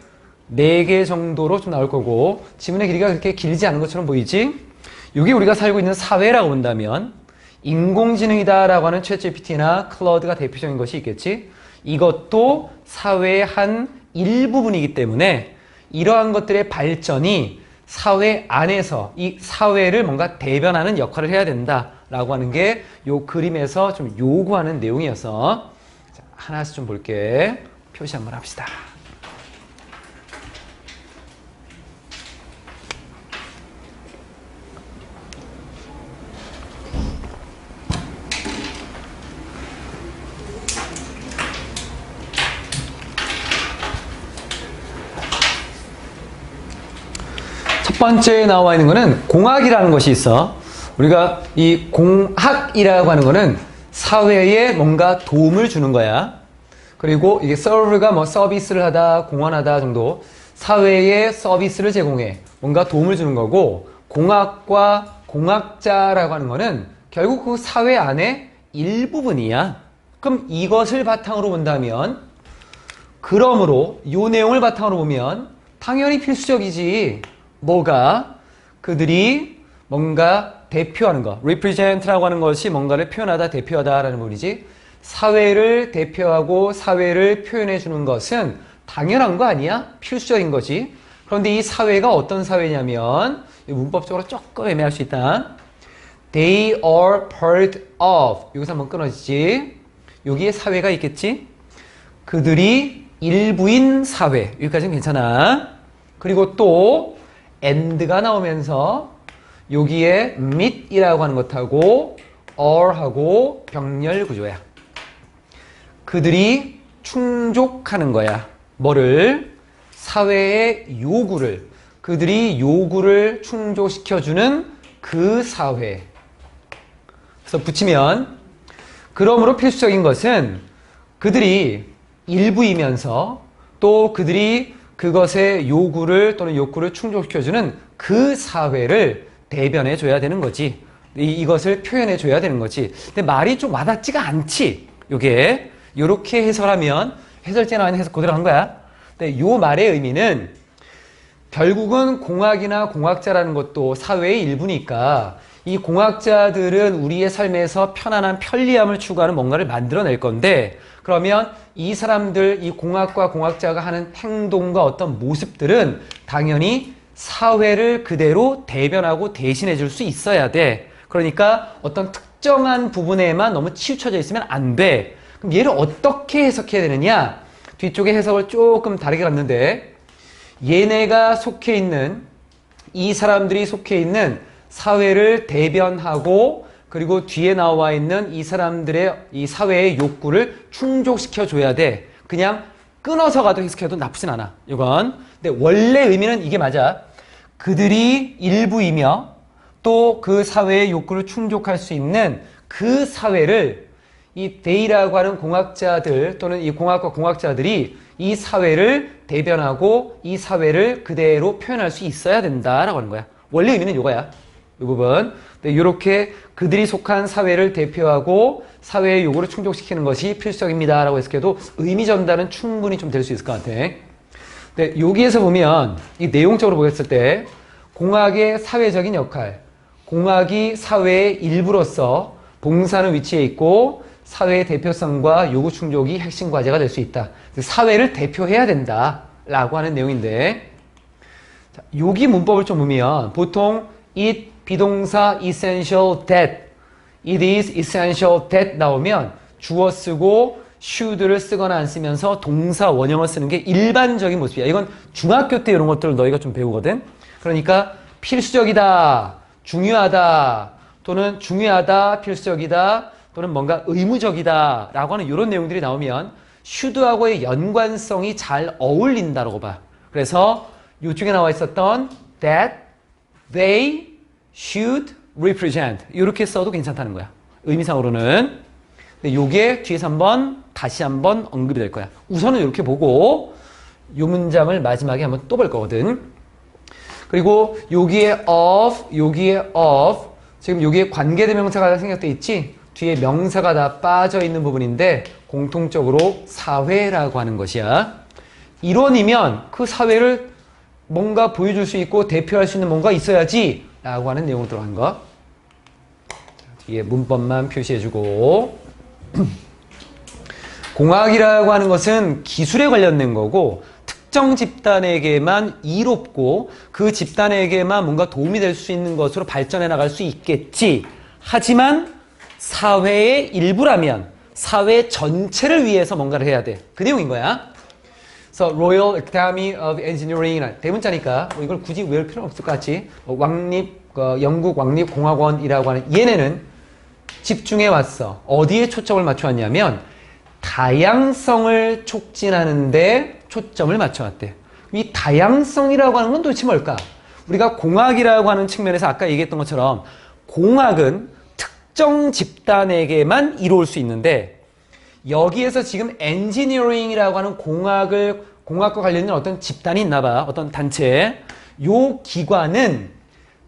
4개 정도로 좀 나올 거고 지문의 길이가 그렇게 길지 않은 것처럼 보이지? 이게 우리가 살고 있는 사회라고 본다면 인공지능이다라고 하는 챗GPT나 클라우드가 대표적인 것이 있겠지? 이것도 사회의 한 일부분이기 때문에 이러한 것들의 발전이 사회 안에서 이 사회를 뭔가 대변하는 역할을 해야 된다라고 하는 게 이 그림에서 좀 요구하는 내용이어서 자, 하나씩 좀 볼게. 표시 한번 합시다. 첫 번째에 나와 있는 거는 공학이라는 것이 있어. 우리가 이 공학이라고 하는 거는 사회에 뭔가 도움을 주는 거야. 그리고 이게 serve가 뭐 서비스를 하다, 공헌하다 정도 사회에 서비스를 제공해. 뭔가 도움을 주는 거고, 공학과 공학자라고 하는 거는 결국 그 사회 안에 일부분이야. 그럼 이것을 바탕으로 본다면, 그러므로 이 내용을 바탕으로 보면 당연히 필수적이지. 뭐가? 그들이 뭔가 대표하는 거. represent라고 하는 것이 뭔가를 표현하다, 대표하다라는 부분이지. 사회를 대표하고 사회를 표현해 주는 것은 당연한 거 아니야? 필수적인 거지. 그런데 이 사회가 어떤 사회냐면 문법적으로 조금 애매할 수 있다. They are part of. 여기서 한번 끊어지지. 여기에 사회가 있겠지? 그들이 일부인 사회. 여기까지는 괜찮아. 그리고 또 and가 나오면서 여기에 meet이라고 하는 것하고 are하고 병렬 구조야. 그들이 충족하는 거야. 뭐를? 사회의 요구를. 그들이 요구를 충족시켜주는 그 사회. 그래서 붙이면 그러므로 필수적인 것은 그들이 일부이면서 또 그들이 그것의 요구를 또는 욕구를 충족시켜주는 그 사회를 대변해 줘야 되는 거지. 이것을 표현해 줘야 되는 거지. 근데 말이 좀 와닿지가 않지. 요게 요렇게 해설하면 해설제 나와 있는 해석 그대로 한 거야. 근데 요 말의 의미는 결국은 공학이나 공학자라는 것도 사회의 일부니까 이 공학자들은 우리의 삶에서 편안한 편리함을 추구하는 뭔가를 만들어낼 건데 그러면 이 사람들, 이 공학과 공학자가 하는 행동과 어떤 모습들은 당연히 사회를 그대로 대변하고 대신해 줄 수 있어야 돼. 그러니까 어떤 특정한 부분에만 너무 치우쳐져 있으면 안 돼. 그럼 얘를 어떻게 해석해야 되느냐? 뒤쪽에 해석을 조금 다르게 갔는데 얘네가 속해 있는 이 사람들이 속해 있는 사회를 대변하고 그리고 뒤에 나와 있는 이 사람들의 이 사회의 욕구를 충족시켜 줘야 돼. 그냥 끊어서 가도 해석해도 나쁘진 않아. 이건. 근데 원래 의미는 이게 맞아. 그들이 일부이며 또 그 사회의 욕구를 충족할 수 있는 그 사회를 이 데이라고 하는 공학자들 또는 이 공학과 공학자들이 이 사회를 대변하고 이 사회를 그대로 표현할 수 있어야 된다라고 하는 거야. 원래 의미는 이거야. 이 부분. 이렇게 그들이 속한 사회를 대표하고 사회의 요구를 충족시키는 것이 필수적입니다. 라고 해석해도 의미 전달은 충분히 좀 될 수 있을 것 같아. 근데 여기에서 보면 이 내용적으로 보겠을 때 공학의 사회적인 역할, 공학이 사회의 일부로서 봉사하는 위치에 있고 사회의 대표성과 요구 충족이 핵심 과제가 될 수 있다. 사회를 대표해야 된다. 라고 하는 내용인데 자, 여기 문법을 좀 보면 보통 it 비동사 essential that it is essential that 나오면 주어 쓰고 should를 쓰거나 안 쓰면서 동사 원형을 쓰는 게 일반적인 모습이야. 이건 중학교 때 이런 것들을 너희가 좀 배우거든. 그러니까 필수적이다, 중요하다 또는 중요하다, 필수적이다 또는 뭔가 의무적이다 라고 하는 이런 내용들이 나오면 should하고의 연관성이 잘 어울린다라고 봐. 그래서 이쪽에 나와 있었던 that, they should represent 이렇게 써도 괜찮다는 거야. 의미상으로는. 근데 요게 뒤에서 다시 한번 언급이 될 거야. 우선은 이렇게 보고 요 문장을 마지막에 한번 또 볼 거거든. 그리고 여기에 of 지금 여기에 관계대명사가 생략돼 있지? 뒤에 명사가 다 빠져 있는 부분인데 공통적으로 사회라고 하는 것이야. 이론이면 그 사회를 뭔가 보여줄 수 있고 대표할 수 있는 뭔가 있어야지 라고 하는 내용으로 들어간 거. 뒤에 문법만 표시해주고 공학이라고 하는 것은 기술에 관련된 거고 특정 집단에게만 이롭고 그 집단에게만 뭔가 도움이 될 수 있는 것으로 발전해 나갈 수 있겠지. 하지만 사회의 일부라면 사회 전체를 위해서 뭔가를 해야 돼. 그 내용인 거야. 그래서 Royal Academy of Engineering 대문자니까 뭐 이걸 굳이 외울 필요는 없을 것 같지. 영국 왕립공학원이라고 하는 얘네는 집중해 왔어. 어디에 초점을 맞춰왔냐면 다양성을 촉진하는데 초점을 맞춰왔대. 이 다양성이라고 하는 건 도대체 뭘까? 우리가 공학이라고 하는 측면에서 아까 얘기했던 것처럼 공학은 특정 집단에게만 이루어질 수 있는데 여기에서 지금 엔지니어링이라고 하는 공학과 관련된 어떤 집단이 있나 봐. 어떤 단체. 요 기관은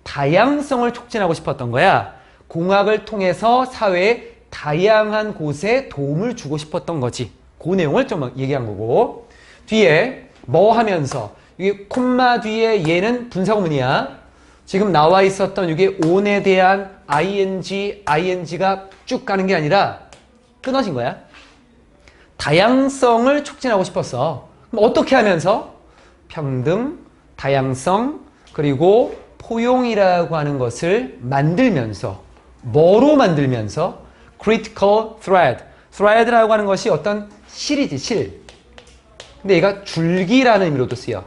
다양성을 촉진하고 싶었던 거야. 공학을 통해서 사회의 다양한 곳에 도움을 주고 싶었던 거지. 그 내용을 좀 얘기한 거고. 뒤에 뭐 하면서 이게 콤마 뒤에 얘는 분사구문이야. 지금 나와 있었던 이게 on에 대한 ing가 쭉 가는 게 아니라 끊어진 거야. 다양성을 촉진하고 싶었어. 그럼 어떻게 하면서? 평등, 다양성, 그리고 포용이라고 하는 것을 만들면서, 뭐로 만들면서? critical thread. thread라고 하는 것이 어떤 실이지, 실. 근데 얘가 줄기라는 의미로도 쓰여.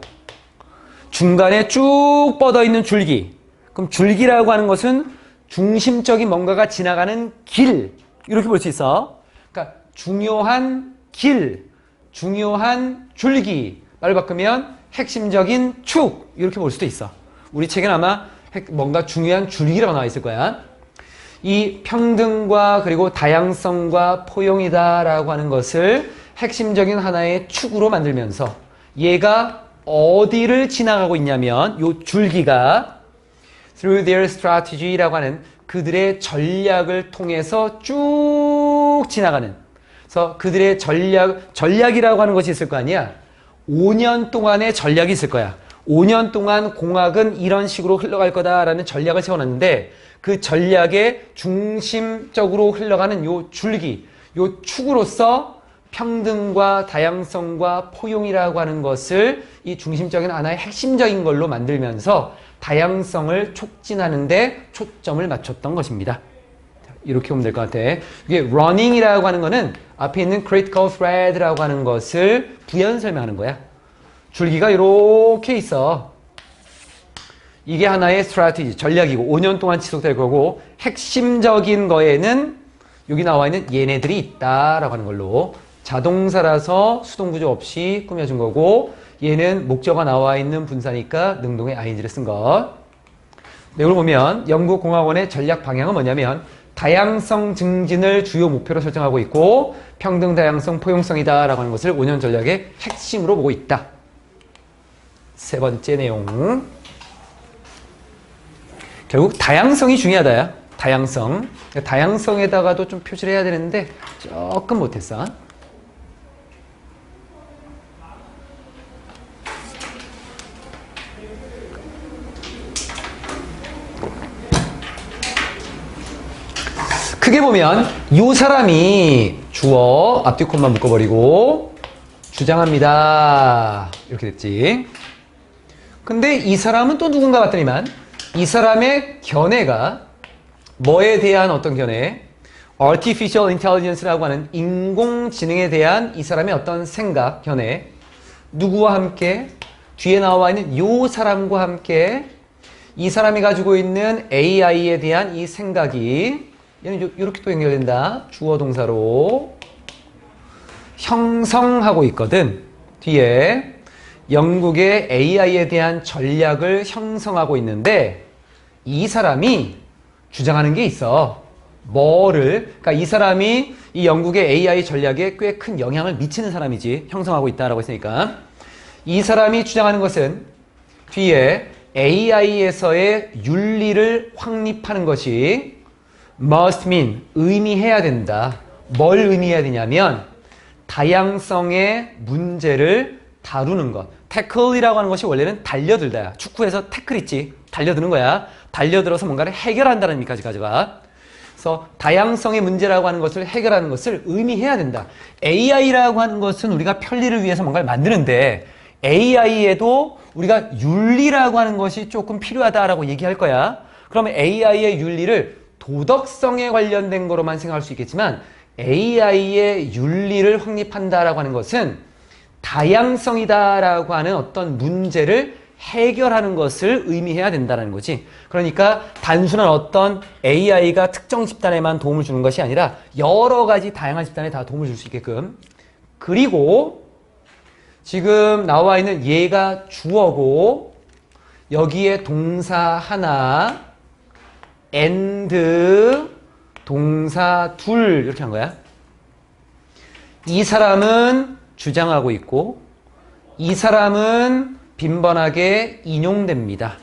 중간에 쭉 뻗어 있는 줄기. 그럼 줄기라고 하는 것은 중심적인 뭔가가 지나가는 길. 이렇게 볼 수 있어. 그러니까 중요한 길, 중요한 줄기. 말을 바꾸면 핵심적인 축. 이렇게 볼 수도 있어. 우리 책엔 아마 뭔가 중요한 줄기라고 나와 있을 거야. 이 평등과 그리고 다양성과 포용이다라고 하는 것을 핵심적인 하나의 축으로 만들면서 얘가 어디를 지나가고 있냐면 요 줄기가 through their strategy라고 하는 그들의 전략을 통해서 쭉 지나가는. 그래서 그들의 전략이라고 하는 것이 있을 거 아니야. 5년 동안의 전략이 있을 거야. 5년 동안 공학은 이런 식으로 흘러갈 거다라는 전략을 세워놨는데 그 전략의 중심적으로 흘러가는 요 줄기, 요 축으로서 평등과 다양성과 포용이라고 하는 것을 이 중심적인 하나의 핵심적인 걸로 만들면서 다양성을 촉진하는 데 초점을 맞췄던 것입니다. 이렇게 보면 될 것 같아. 이게 running이라고 하는 거는 앞에 있는 critical thread라고 하는 것을 부연 설명하는 거야. 줄기가 이렇게 있어. 이게 하나의 strategy, 전략이고 5년 동안 지속될 거고 핵심적인 거에는 여기 나와 있는 얘네들이 있다라고 하는 걸로 자동사라서 수동구조 없이 꾸며준 거고 얘는 목적어가 나와 있는 분사니까 능동의 ing를 쓴 것. 내용을 보면 영국공학원의 전략 방향은 뭐냐면 다양성 증진을 주요 목표로 설정하고 있고 평등, 다양성, 포용성이다 라고 하는 것을 5년 전략의 핵심으로 보고 있다. 세 번째 내용. 결국 다양성이 중요하다야. 다양성. 다양성에다가도 좀 표시를 해야 되는데 조금 못했어. 크게 보면 이 사람이 주어 앞뒤 콤만 묶어버리고 주장합니다. 이렇게 됐지. 근데 이 사람은 또 누군가 봤더니만 이 사람의 견해가 뭐에 대한 어떤 견해? Artificial Intelligence라고 하는 인공지능에 대한 이 사람의 어떤 생각, 견해. 누구와 함께? 뒤에 나와 있는 이 사람과 함께 이 사람이 가지고 있는 AI에 대한 이 생각이 얘는 이렇게 또 연결된다. 주어 동사로 형성하고 있거든. 뒤에 영국의 AI에 대한 전략을 형성하고 있는데 이 사람이 주장하는 게 있어. 뭐를? 그러니까 이 사람이 이 영국의 AI 전략에 꽤 큰 영향을 미치는 사람이지. 형성하고 있다라고 했으니까. 이 사람이 주장하는 것은 뒤에 AI에서의 윤리를 확립하는 것이 must mean, 의미해야 된다. 뭘 의미해야 되냐면 다양성의 문제를 다루는 것. 태클이라고 하는 것이 원래는 달려들다야. 축구에서 태클 있지. 달려드는 거야. 달려들어서 뭔가를 해결한다는 의미까지 가져가. 그래서 다양성의 문제라고 하는 것을 해결하는 것을 의미해야 된다. AI라고 하는 것은 우리가 편리를 위해서 뭔가를 만드는데 AI에도 우리가 윤리라고 하는 것이 조금 필요하다라고 얘기할 거야. 그러면 AI의 윤리를 도덕성에 관련된 거로만 생각할 수 있겠지만 AI의 윤리를 확립한다라고 하는 것은 다양성이다라고 하는 어떤 문제를 해결하는 것을 의미해야 된다는 거지. 그러니까 단순한 어떤 AI가 특정 집단에만 도움을 주는 것이 아니라 여러 가지 다양한 집단에 다 도움을 줄 수 있게끔. 그리고 지금 나와 있는 얘가 주어고 여기에 동사 하나 and 동사 둘 이렇게 한 거야. 이 사람은 주장하고 있고 이 사람은 빈번하게 인용됩니다.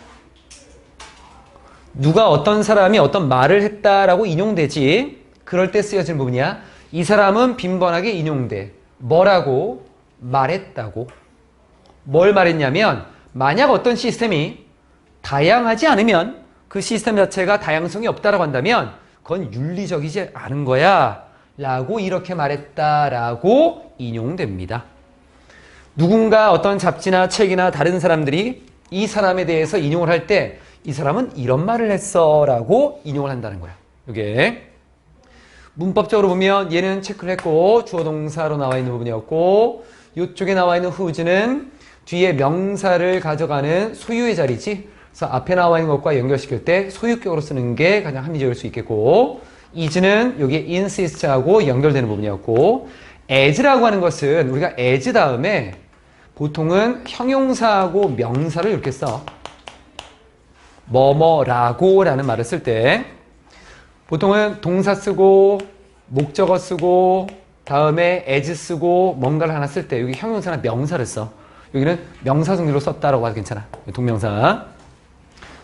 누가 어떤 사람이 어떤 말을 했다라고 인용되지. 그럴 때 쓰여진 부분이야. 이 사람은 빈번하게 인용돼. 뭐라고? 말했다고. 뭘 말했냐면 만약 어떤 시스템이 다양하지 않으면 그 시스템 자체가 다양성이 없다라고 한다면 그건 윤리적이지 않은 거야 라고 이렇게 말했다라고 인용됩니다. 누군가 어떤 잡지나 책이나 다른 사람들이 이 사람에 대해서 인용을 할 때 이 사람은 이런 말을 했어 라고 인용을 한다는 거야. 이게 문법적으로 보면 얘는 체크를 했고 주어 동사로 나와 있는 부분이었고 이쪽에 나와 있는 whose는 뒤에 명사를 가져가는 소유의 자리지. 그래서 앞에 나와 있는 것과 연결시킬 때 소유격으로 쓰는 게 가장 합리적일 수 있겠고 is는 여기에 insist하고 연결되는 부분이었고 as라고 하는 것은 우리가 as 다음에 보통은 형용사하고 명사를 이렇게 써. 뭐뭐라고 라는 말을 쓸 때 보통은 동사 쓰고 목적어 쓰고 다음에 as 쓰고 뭔가를 하나 쓸 때 여기 형용사나 명사를 써. 여기는 명사 성질로 썼다라고 해도 괜찮아. 동명사.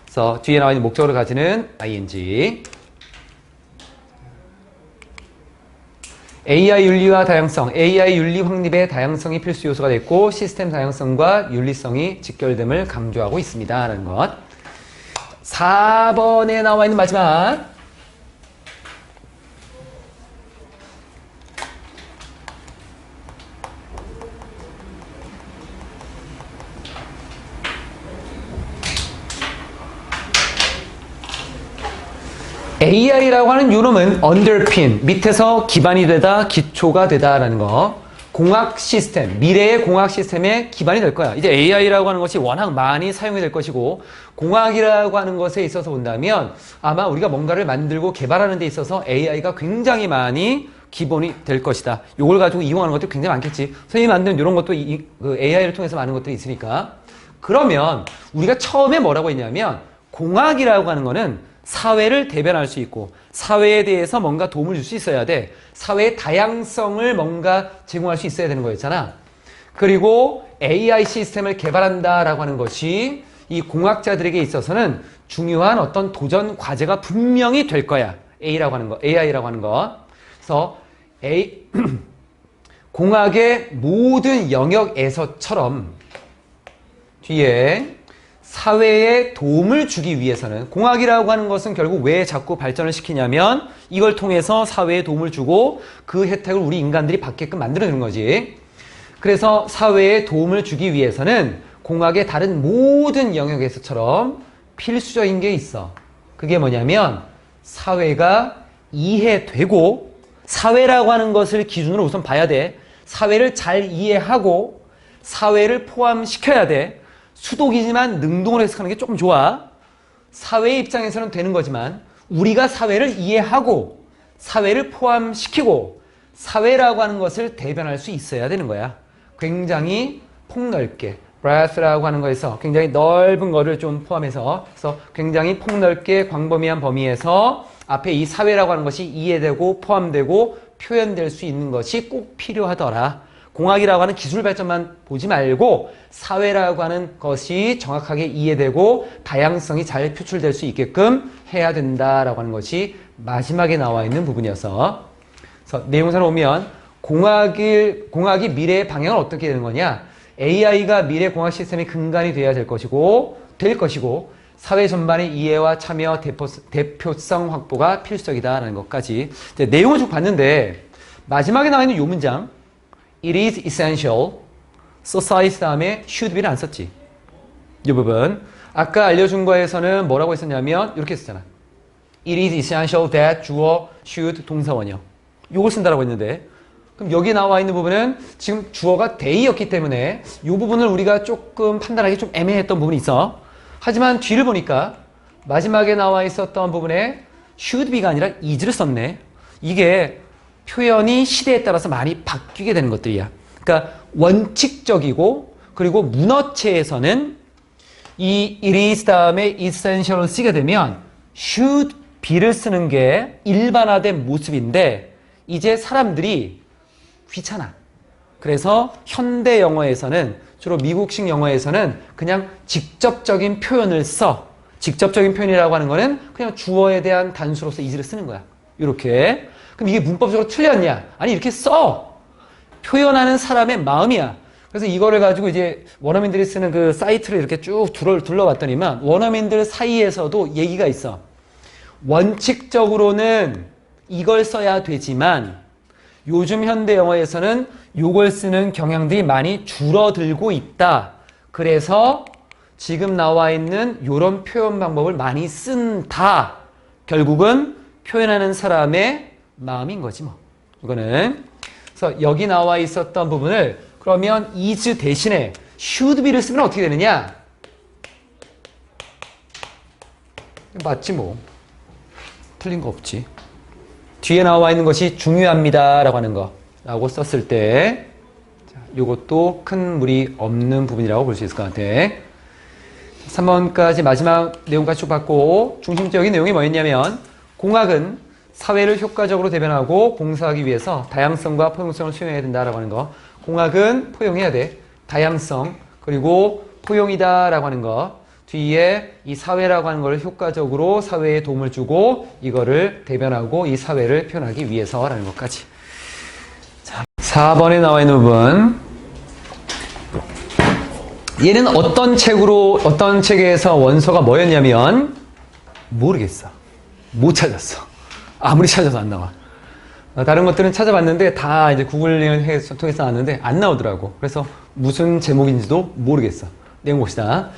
그래서 뒤에 나와 있는 목적어를 가지는 ing. AI 윤리와 다양성, AI 윤리 확립의 다양성이 필수 요소가 됐고 시스템 다양성과 윤리성이 직결됨을 강조하고 있습니다. 라는 것. 4번에 나와 있는 마지막 AI라고 하는 요놈은 underpin, 밑에서 기반이 되다, 기초가 되다라는 거. 공학 시스템, 미래의 공학 시스템의 기반이 될 거야. 이제 AI라고 하는 것이 워낙 많이 사용이 될 것이고 공학이라고 하는 것에 있어서 본다면 아마 우리가 뭔가를 만들고 개발하는 데 있어서 AI가 굉장히 많이 기본이 될 것이다. 이걸 가지고 이용하는 것도 굉장히 많겠지. 선생님이 만든 이런 것도 AI를 통해서 많은 것들이 있으니까. 그러면 우리가 처음에 뭐라고 했냐면 공학이라고 하는 거는 사회를 대변할 수 있고 사회에 대해서 뭔가 도움을 줄 수 있어야 돼. 사회의 다양성을 뭔가 제공할 수 있어야 되는 거였잖아. 그리고 AI 시스템을 개발한다라고 하는 것이 이 공학자들에게 있어서는 중요한 어떤 도전 과제가 분명히 될 거야. AI라고 하는 거. 그래서 공학의 모든 영역에서처럼 뒤에 사회에 도움을 주기 위해서는 공학이라고 하는 것은 결국 왜 자꾸 발전을 시키냐면 이걸 통해서 사회에 도움을 주고 그 혜택을 우리 인간들이 받게끔 만들어주는 거지. 그래서 사회에 도움을 주기 위해서는 공학의 다른 모든 영역에서처럼 필수적인 게 있어. 그게 뭐냐면 사회가 이해되고 사회라고 하는 것을 기준으로 우선 봐야 돼. 사회를 잘 이해하고 사회를 포함시켜야 돼. 수독이지만 능동으로 해석하는 게 조금 좋아. 사회의 입장에서는 되는 거지만 우리가 사회를 이해하고 사회를 포함시키고 사회라고 하는 것을 대변할 수 있어야 되는 거야. 굉장히 폭넓게 breadth라고 하는 거에서 굉장히 넓은 거를 좀 포함해서 그래서 굉장히 폭넓게 광범위한 범위에서 앞에 이 사회라고 하는 것이 이해되고 포함되고 표현될 수 있는 것이 꼭 필요하더라. 공학이라고 하는 기술 발전만 보지 말고 사회라고 하는 것이 정확하게 이해되고 다양성이 잘 표출될 수 있게끔 해야 된다라고 하는 것이 마지막에 나와 있는 부분이어서 그래서 내용상으로 보면 공학이 미래의 방향을 어떻게 되는 거냐. AI가 미래 공학 시스템의 근간이 돼야 될 것이고 사회 전반의 이해와 참여 대표성 확보가 필수적이다라는 것까지 내용을 쭉 봤는데 마지막에 나와 있는 이 문장 It is essential. society 다음에 should be를 안 썼지. 이 부분. 아까 알려준 거에서는 뭐라고 했었냐면 이렇게 썼잖아. It is essential that 주어, should 동사원이요. 이걸 쓴다라고 했는데 그럼 여기 나와 있는 부분은 지금 주어가 they였기 때문에 이 부분을 우리가 조금 판단하기 좀 애매했던 부분이 있어. 하지만 뒤를 보니까 마지막에 나와 있었던 부분에 should be가 아니라 is를 썼네. 이게 표현이 시대에 따라서 많이 바뀌게 되는 것들이야. 그러니까 원칙적이고 그리고 문어체에서는 이 it is 다음에 essential을 쓰게 되면 should be를 쓰는 게 일반화된 모습인데 이제 사람들이 귀찮아. 그래서 현대 영어에서는 주로 미국식 영어에서는 그냥 직접적인 표현을 써. 직접적인 표현이라고 하는 거는 그냥 주어에 대한 단수로서 is를 쓰는 거야. 이렇게. 그럼 이게 문법적으로 틀렸냐? 아니 이렇게 써. 표현하는 사람의 마음이야. 그래서 이거를 가지고 이제 원어민들이 쓰는 그 사이트를 이렇게 쭉 둘러봤더니만 원어민들 사이에서도 얘기가 있어. 원칙적으로는 이걸 써야 되지만 요즘 현대 영어에서는 이걸 쓰는 경향들이 많이 줄어들고 있다. 그래서 지금 나와 있는 이런 표현 방법을 많이 쓴다. 결국은 표현하는 사람의 마음인 거지 뭐. 이거는. 그래서 여기 나와 있었던 부분을 그러면 is 대신에 should be를 쓰면 어떻게 되느냐? 맞지 뭐. 틀린 거 없지. 뒤에 나와 있는 것이 중요합니다 라고 하는 거 라고 썼을 때 이것도 큰 무리 없는 부분이라고 볼 수 있을 것 같아. 3번까지 마지막 내용까지 쭉 봤고 중심적인 내용이 뭐였냐면 공학은 사회를 효과적으로 대변하고 공사하기 위해서 다양성과 포용성을 수용해야 된다라고 하는 거. 공학은 포용해야 돼. 다양성 그리고 포용이다 라고 하는 거. 뒤에 이 사회라고 하는 걸 효과적으로 사회에 도움을 주고 이거를 대변하고 이 사회를 표현하기 위해서라는 것까지. 자, 4번에 나와 있는 부분. 얘는 어떤 책에서 원서가 뭐였냐면 모르겠어. 못 찾았어. 아무리 찾아도 안 나와. 다른 것들은 찾아봤는데 다 이제 구글링을 통해서 나왔는데 안 나오더라고. 그래서 무슨 제목인지도 모르겠어. 내용 봅시다.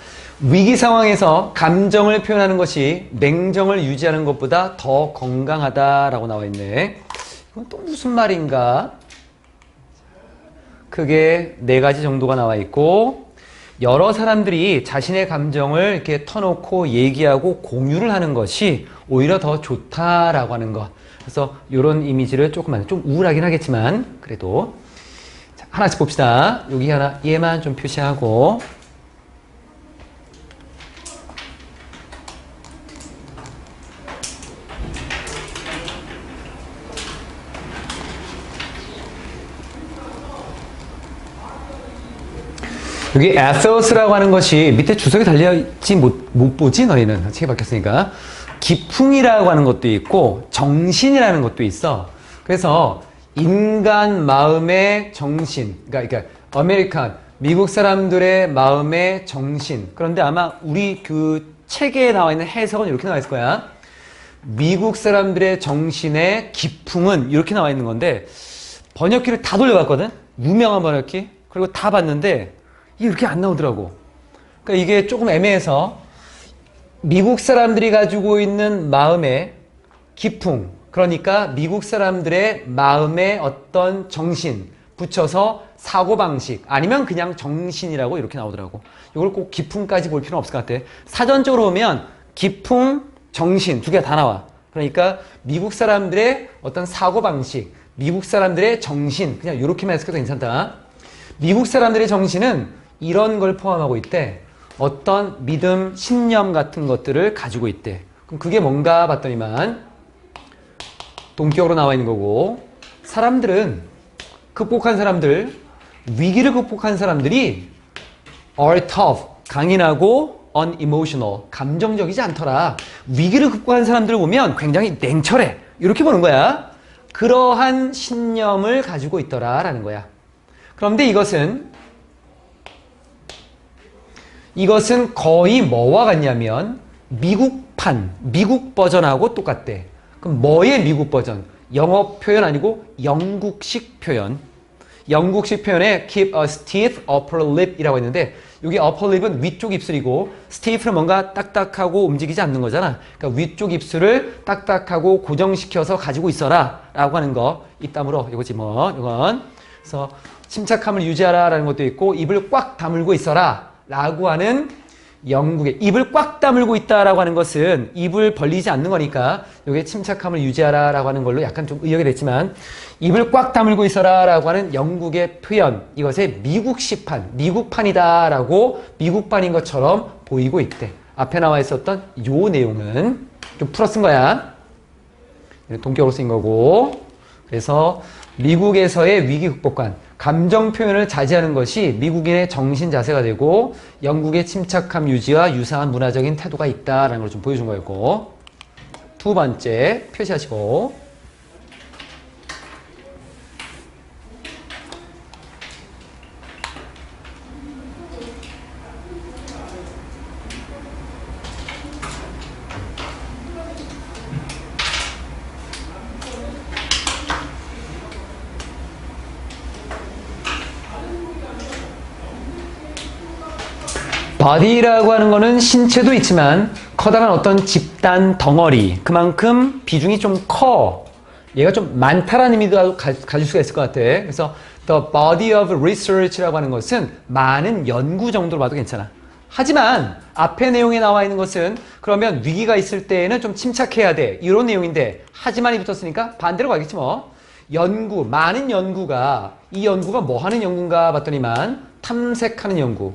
위기 상황에서 감정을 표현하는 것이 냉정을 유지하는 것보다 더 건강하다라고 나와 있네. 이건 또 무슨 말인가? 크게 4가지 정도가 나와 있고 여러 사람들이 자신의 감정을 이렇게 터놓고 얘기하고 공유를 하는 것이 오히려 더 좋다라고 하는 것. 그래서 이런 이미지를 조금만 좀 우울하긴 하겠지만 그래도 자, 하나씩 봅시다. 여기 하나 얘만 좀 표시하고 여기 ethos라고 하는 것이 밑에 주석이 달려있지 못 보지 너희는 책이 바뀌었으니까 기풍이라고 하는 것도 있고 정신이라는 것도 있어. 그래서 인간 마음의 정신 그러니까 아메리칸 미국 사람들의 마음의 정신. 그런데 아마 우리 그 책에 나와 있는 해석은 이렇게 나와 있을 거야. 미국 사람들의 정신의 기풍은 이렇게 나와 있는 건데 번역기를 다 돌려봤거든. 유명한 번역기. 그리고 다 봤는데 이렇게 안 나오더라고. 그러니까 이게 조금 애매해서 미국 사람들이 가지고 있는 마음의 기풍, 그러니까 미국 사람들의 마음의 어떤 정신 붙여서 사고방식 아니면 그냥 정신이라고 이렇게 나오더라고. 이걸 꼭 기풍까지 볼 필요는 없을 것 같아. 사전적으로 보면 기풍, 정신 두 개 다 나와. 그러니까 미국 사람들의 어떤 사고방식, 미국 사람들의 정신 그냥 이렇게만 해석해도 괜찮다. 미국 사람들의 정신은 이런 걸 포함하고 있대. 어떤 믿음, 신념 같은 것들을 가지고 있대. 그럼 그게 뭔가 봤더니만 동격으로 나와 있는 거고 사람들은 극복한 사람들, 위기를 극복한 사람들이 are tough, 강인하고 unemotional, 감정적이지 않더라. 위기를 극복한 사람들을 보면 굉장히 냉철해. 이렇게 보는 거야. 그러한 신념을 가지고 있더라라는 거야. 그런데 이것은 거의 뭐와 같냐면 미국판, 미국 버전하고 똑같대. 그럼 뭐의 미국 버전? 영어 표현 아니고 영국식 표현. 영국식 표현에 keep a stiff upper lip 이라고 했는데 여기 upper lip은 위쪽 입술이고 stiff는 뭔가 딱딱하고 움직이지 않는 거잖아. 그러니까 위쪽 입술을 딱딱하고 고정시켜서 가지고 있어라 라고 하는 거. 이따므로 이거지 뭐 이건. 그래서 침착함을 유지하라 라는 것도 있고 입을 꽉 다물고 있어라 라고 하는 영국의 입을 꽉 다물고 있다라고 하는 것은 입을 벌리지 않는 거니까 이게 침착함을 유지하라 라고 하는 걸로 약간 좀 의역이 됐지만 입을 꽉 다물고 있어라 라고 하는 영국의 표현 이것의 미국식판, 미국판이다 라고 미국판인 것처럼 보이고 있대. 앞에 나와 있었던 요 내용은 좀 풀어 쓴 거야. 동격으로 쓴 거고 그래서 미국에서의 위기 극복관 감정 표현을 자제하는 것이 미국인의 정신 자세가 되고 영국의 침착함 유지와 유사한 문화적인 태도가 있다라는 걸 좀 보여준 거였고 두 번째 표시하시고 body라고 하는 거는 신체도 있지만 커다란 어떤 집단 덩어리, 그만큼 비중이 좀 커. 얘가 좀 많다라는 의미도 가질 수가 있을 것 같아. 그래서 the body of research라고 하는 것은 많은 연구 정도로 봐도 괜찮아. 하지만 앞에 내용에 나와 있는 것은 그러면 위기가 있을 때에는 좀 침착해야 돼, 이런 내용인데 하지만이 붙었으니까 반대로 가겠지 뭐. 연구, 많은 연구가, 이 연구가 뭐 하는 연구인가 봤더니만 탐색하는 연구.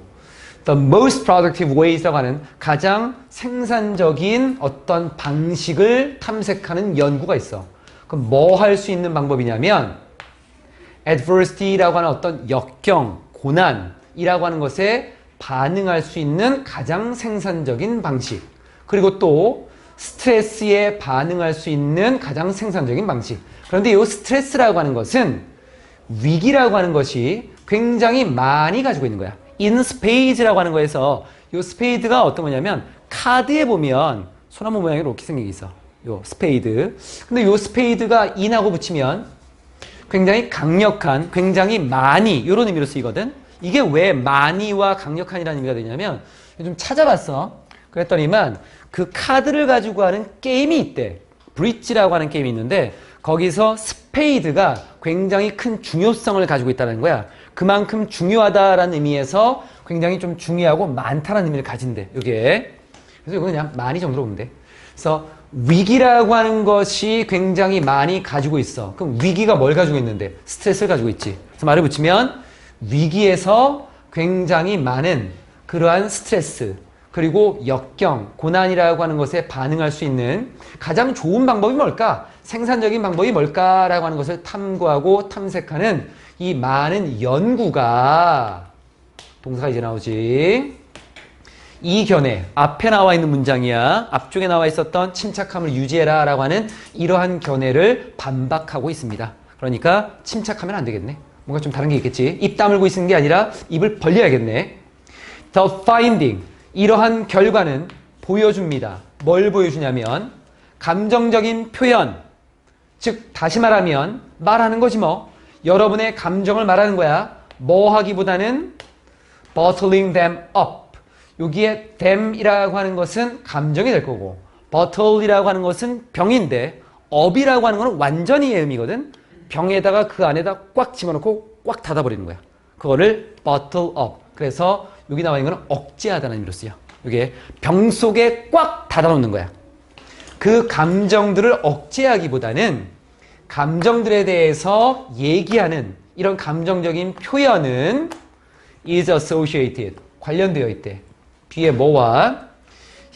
The most productive ways라고 하는 가장 생산적인 어떤 방식을 탐색하는 연구가 있어. 그럼 뭐 할 수 있는 방법이냐면 adversity라고 하는 어떤 역경, 고난이라고 하는 것에 반응할 수 있는 가장 생산적인 방식, 그리고 또 스트레스에 반응할 수 있는 가장 생산적인 방식. 그런데 이 스트레스라고 하는 것은 위기라고 하는 것이 굉장히 많이 가지고 있는 거야. in spades라고 하는 거에서 이 스페이드가 어떤 거냐면 카드에 보면 소나무 모양이 이렇게 생긴 게 있어. 요 스페이드. 근데 요 스페이드가 in하고 붙이면 굉장히 강력한, 굉장히 많이, 이런 의미로 쓰이거든. 이게 왜 많이와 강력한이라는 의미가 되냐면 좀 찾아봤어. 그랬더니만 그 카드를 가지고 하는 게임이 있대. 브릿지라고 하는 게임이 있는데 거기서 스페이드가 굉장히 큰 중요성을 가지고 있다는 거야. 그만큼 중요하다라는 의미에서 굉장히 좀 중요하고 많다라는 의미를 가진대, 이게. 그래서 이거 그냥 많이 정도로 보면 돼. 그래서 위기라고 하는 것이 굉장히 많이 가지고 있어. 그럼 위기가 뭘 가지고 있는데? 스트레스를 가지고 있지. 그래서 말을 붙이면 위기에서 굉장히 많은 그러한 스트레스, 그리고 역경, 고난이라고 하는 것에 반응할 수 있는 가장 좋은 방법이 뭘까? 생산적인 방법이 뭘까라고 하는 것을 탐구하고 탐색하는 이 많은 연구가, 동사가 이제 나오지. 이 견해, 앞에 나와 있는 문장이야. 앞쪽에 나와 있었던 침착함을 유지해라 라고 하는 이러한 견해를 반박하고 있습니다. 그러니까 침착하면 안 되겠네. 뭔가 좀 다른 게 있겠지. 입 다물고 있는 게 아니라 입을 벌려야겠네. The finding, 이러한 결과는 보여줍니다. 뭘 보여주냐면 감정적인 표현, 즉 다시 말하면 말하는 거지 뭐. 여러분의 감정을 말하는 거야. 뭐 하기보다는 bottling them up. 여기에 them이라고 하는 것은 감정이 될 거고 bottle이라고 하는 것은 병인데 up이라고 하는 것은 완전히의 의미거든. 병에다가 그 안에다 꽉 집어넣고 꽉 닫아버리는 거야. 그거를 bottle up. 그래서 여기 나와 있는 거는 억제하다는 의미로 쓰여. 이게 병 속에 꽉 닫아놓는 거야. 그 감정들을 억제하기보다는 감정들에 대해서 얘기하는 이런 감정적인 표현은 is associated, 관련되어 있대. 뒤에 뭐와?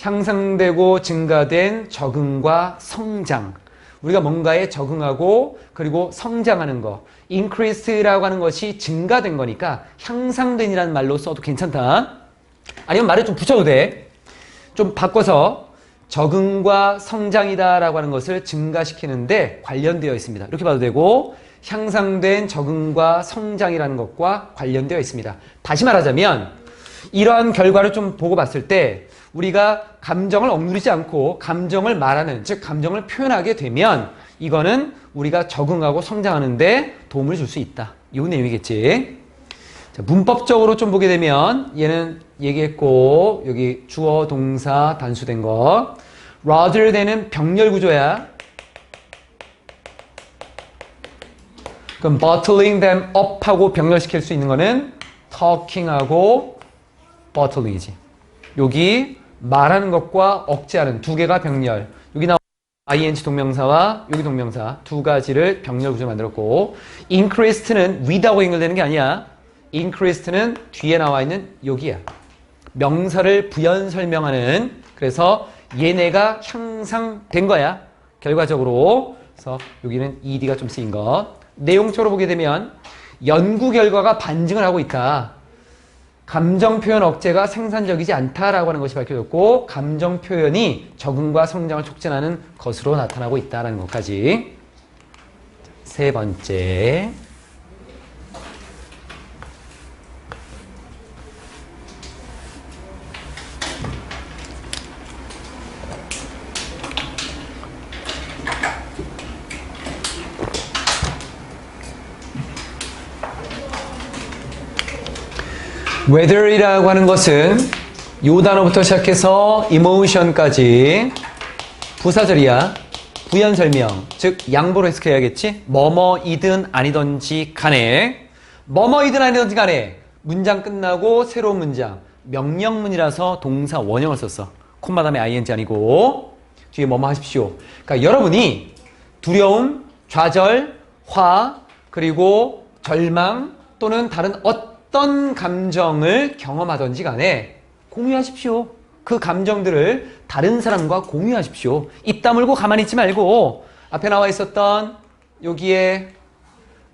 향상되고 증가된 적응과 성장. 우리가 뭔가에 적응하고 그리고 성장하는 거. increased라고 하는 것이 증가된 거니까 향상된이라는 말로 써도 괜찮다. 아니면 말을 좀 붙여도 돼. 좀 바꿔서 적응과 성장이다라고 하는 것을 증가시키는데 관련되어 있습니다. 이렇게 봐도 되고 향상된 적응과 성장이라는 것과 관련되어 있습니다. 다시 말하자면 이러한 결과를 좀 보고 봤을 때 우리가 감정을 억누르지 않고 감정을 말하는, 즉 감정을 표현하게 되면 이거는 우리가 적응하고 성장하는데 도움을 줄 수 있다. 이 내용이겠지. 자, 문법적으로 좀 보게 되면 얘는 얘기했고 여기 주어, 동사, 단수된 거. rather than은 병렬 구조야. 그럼 bottling them up 하고 병렬시킬 수 있는 거는 talking하고 bottling이지. 여기 말하는 것과 억제하는 두 개가 병렬. 여기 나온 ing 동명사와 여기 동명사 두 가지를 병렬 구조로 만들었고 increased는 with하고 연결되는 게 아니야. increased는 뒤에 나와 있는 여기야. 명사를 부연 설명하는, 그래서 얘네가 향상된 거야. 결과적으로. 그래서 여기는 ed가 좀 쓰인 것. 내용적으로 보게 되면 연구 결과가 반증을 하고 있다. 감정 표현 억제가 생산적이지 않다라고 하는 것이 밝혀졌고 감정 표현이 적응과 성장을 촉진하는 것으로 나타나고 있다는 것까지. 세 번째. whether이라고 하는 것은 요 단어부터 시작해서 emotion까지 부사절이야. 부연 설명, 즉 양보로 해석해야겠지. 뭐뭐이든 아니든지 간에, 뭐뭐이든 아니든지 간에 문장 끝나고 새로운 문장, 명령문이라서 동사 원형을 썼어. 콤마 다음에 ing 아니고 뒤에 뭐뭐 하십시오. 그러니까 여러분이 두려움, 좌절, 화, 그리고 절망 또는 다른 어떤 감정을 경험하든지 간에 공유하십시오. 그 감정들을 다른 사람과 공유하십시오. 입 다물고 가만히 있지 말고 앞에 나와 있었던 여기에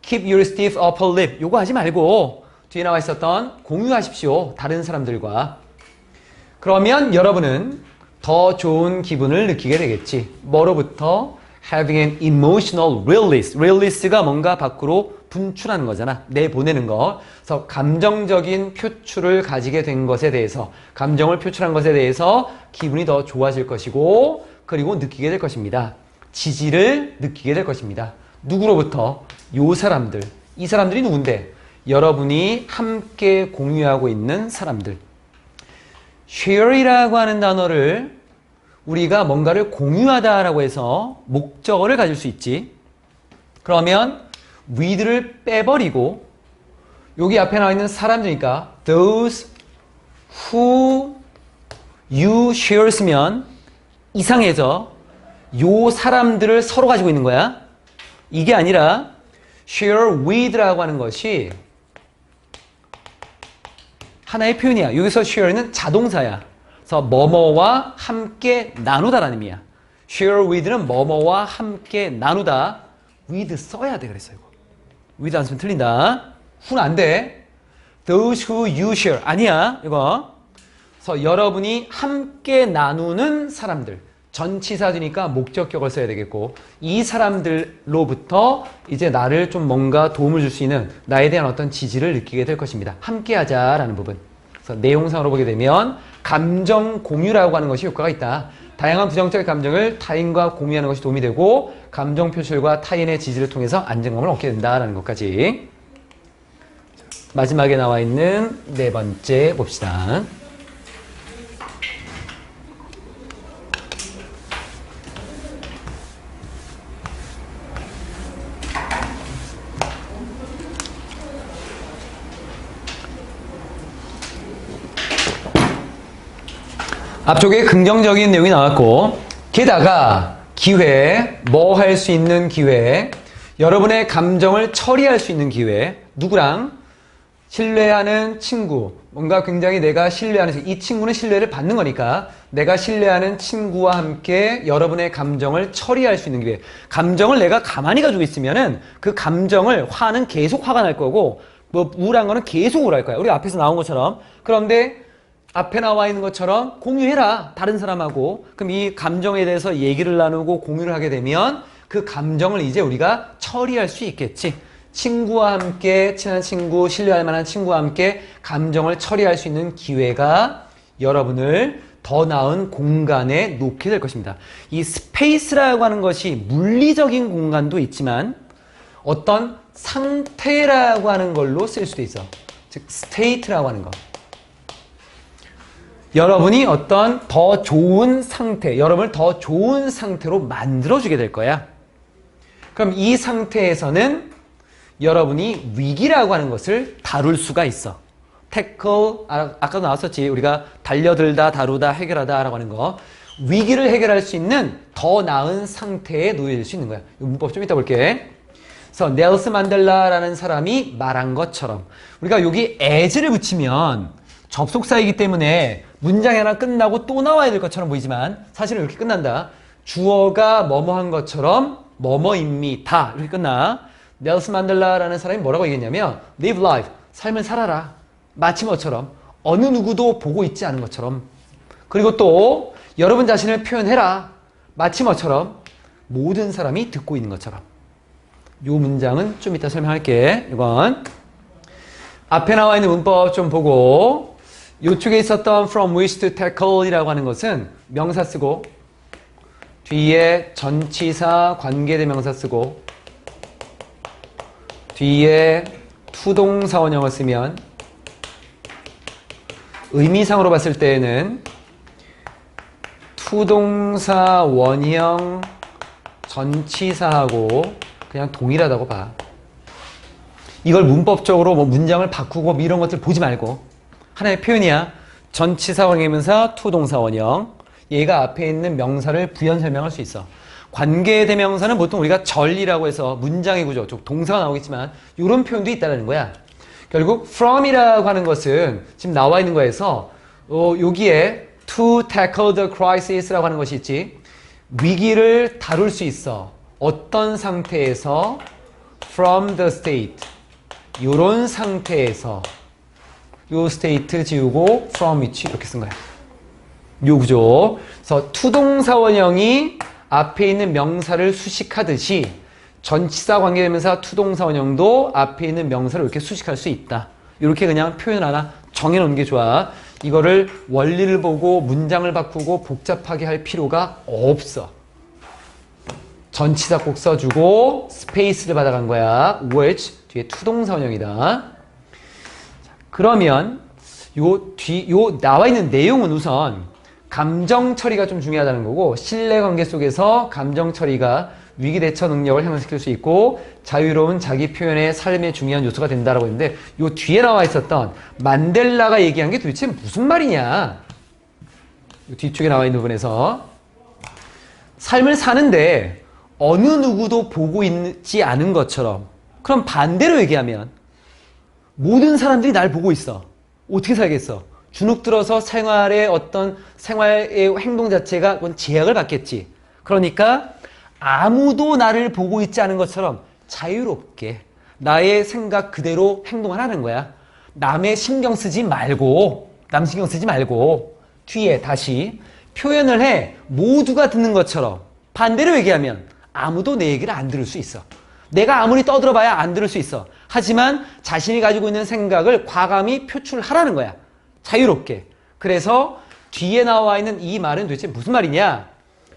keep your stiff upper lip 요거 하지 말고 뒤에 나와 있었던 공유하십시오. 다른 사람들과. 그러면 여러분은 더 좋은 기분을 느끼게 되겠지. 뭐로부터? having an emotional release. release가 뭔가 밖으로 분출하는 거잖아. 내보내는 거. 그래서 감정적인 표출을 가지게 된 것에 대해서, 감정을 표출한 것에 대해서 기분이 더 좋아질 것이고, 그리고 느끼게 될 것입니다. 지지를 느끼게 될 것입니다. 누구로부터? 요 사람들. 이 사람들이 누군데? 여러분이 함께 공유하고 있는 사람들. share이라고 하는 단어를 우리가 뭔가를 공유하다라고 해서 목적어를 가질 수 있지. 그러면 with를 빼버리고 여기 앞에 나와 있는 사람들이니까 those who you share 쓰면 이상해져. 요 사람들을 서로 가지고 있는 거야. 이게 아니라 share with라고 하는 것이 하나의 표현이야. 여기서 share는 자동사야. 그래서 뭐뭐와 함께 나누다라는 의미야. share with는 뭐뭐와 함께 나누다. with 써야 돼 그랬어 이거. with 안 쓰면 틀린다. who는 안 돼. those who you share 아니야 이거. 그래서 여러분이 함께 나누는 사람들. 전치사지니까 목적격을 써야 되겠고 이 사람들로부터 이제 나를 좀 뭔가 도움을 줄 수 있는 나에 대한 어떤 지지를 느끼게 될 것입니다. 함께 하자라는 부분. 그래서 내용상으로 보게 되면 감정 공유라고 하는 것이 효과가 있다. 다양한 부정적인 감정을 타인과 공유하는 것이 도움이 되고 감정 표출과 타인의 지지를 통해서 안정감을 얻게 된다라는 것까지. 마지막에 나와 있는 네 번째 봅시다. 앞쪽에 긍정적인 내용이 나왔고 게다가 기회, 뭐 할 수 있는 기회, 여러분의 감정을 처리할 수 있는 기회, 누구랑? 신뢰하는 친구, 뭔가 굉장히 내가 신뢰하는 이 친구는 신뢰를 받는 거니까 내가 신뢰하는 친구와 함께 여러분의 감정을 처리할 수 있는 기회. 감정을 내가 가만히 가지고 있으면은 그 감정을 화는 계속 화가 날 거고 뭐 우울한 거는 계속 우울할 거야. 우리 앞에서 나온 것처럼. 그런데 앞에 나와 있는 것처럼 공유해라. 다른 사람하고. 그럼 이 감정에 대해서 얘기를 나누고 공유를 하게 되면 그 감정을 이제 우리가 처리할 수 있겠지. 친구와 함께, 친한 친구, 신뢰할 만한 친구와 함께 감정을 처리할 수 있는 기회가 여러분을 더 나은 공간에 놓게 될 것입니다. 이 스페이스라고 하는 것이 물리적인 공간도 있지만 어떤 상태라고 하는 걸로 쓸 수도 있어. 즉, 스테이트라고 하는 거. 여러분이 어떤 더 좋은 상태, 여러분을 더 좋은 상태로 만들어주게 될 거야. 그럼 이 상태에서는 여러분이 위기라고 하는 것을 다룰 수가 있어. 태클, 아까도 나왔었지. 우리가 달려들다, 다루다, 해결하다 라고 하는 거. 위기를 해결할 수 있는 더 나은 상태에 놓일 수 있는 거야. 이 문법 좀 이따 볼게. 그래서 넬슨 만델라라는 사람이 말한 것처럼 우리가 여기 as를 붙이면 접속사이기 때문에 문장이 하나 끝나고 또 나와야 될 것처럼 보이지만 사실은 이렇게 끝난다. 주어가 뭐뭐한 것처럼 뭐뭐입니다. 이렇게 끝나. 넬슨 만델라라는 사람이 뭐라고 얘기했냐면 live life, 삶을 살아라. 마치 뭐처럼 어느 누구도 보고 있지 않은 것처럼. 그리고 또 여러분 자신을 표현해라. 마치 뭐처럼 모든 사람이 듣고 있는 것처럼. 이 문장은 좀 이따 설명할게. 이건 앞에 나와 있는 문법 좀 보고 이쪽에 있었던 from which to tackle 이라고 하는 것은 명사 쓰고 뒤에 전치사 관계대명사 쓰고 뒤에 투동사 원형을 쓰면 의미상으로 봤을 때는 투동사 원형 전치사하고 그냥 동일하다고 봐. 이걸 문법적으로 뭐 문장을 바꾸고 뭐 이런 것들 보지 말고 하나의 표현이야. 전치사 원형명사 투동사 원형. 얘가 앞에 있는 명사를 부연 설명할 수 있어. 관계대명사는 보통 우리가 절이라고 해서 문장의 구조, 즉 동사가 나오겠지만 이런 표현도 있다는 거야. 결국 from이라고 하는 것은 지금 나와 있는 거에서 여기에 to tackle the crisis라고 하는 것이 있지. 위기를 다룰 수 있어. 어떤 상태에서 from the state. 이런 상태에서 요 state 지우고 from which 이렇게 쓴 거야. 요 구조. 그래서 투동사 원형이 앞에 있는 명사를 수식하듯이 전치사 관계대명사 투동사 원형도 앞에 있는 명사를 이렇게 수식할 수 있다. 이렇게 그냥 표현 하나 정해놓는 게 좋아. 이거를 원리를 보고 문장을 바꾸고 복잡하게 할 필요가 없어. 전치사 꼭 써주고 스페이스를 받아간 거야. which 뒤에 투동사 원형이다. 그러면 요 나와 있는 내용은 우선 감정 처리가 좀 중요하다는 거고, 신뢰관계 속에서 감정 처리가 위기 대처 능력을 향상시킬 수 있고 자유로운 자기 표현의 삶의 중요한 요소가 된다라고 했는데, 요 뒤에 나와 있었던 만델라가 얘기한 게 도대체 무슨 말이냐? 요 뒤쪽에 나와 있는 부분에서 삶을 사는데 어느 누구도 보고 있지 않은 것처럼, 그럼 반대로 얘기하면 모든 사람들이 날 보고 있어. 어떻게 살겠어? 주눅 들어서 생활의 행동 자체가 그건 제약을 받겠지. 그러니까 아무도 나를 보고 있지 않은 것처럼 자유롭게 나의 생각 그대로 행동하라는 거야. 남의 신경 쓰지 말고, 남 신경 쓰지 말고 뒤에 다시 표현을 해. 모두가 듣는 것처럼. 반대로 얘기하면 아무도 내 얘기를 안 들을 수 있어. 내가 아무리 떠들어봐야 안 들을 수 있어. 하지만 자신이 가지고 있는 생각을 과감히 표출하라는 거야. 자유롭게. 그래서 뒤에 나와 있는 이 말은 도대체 무슨 말이냐?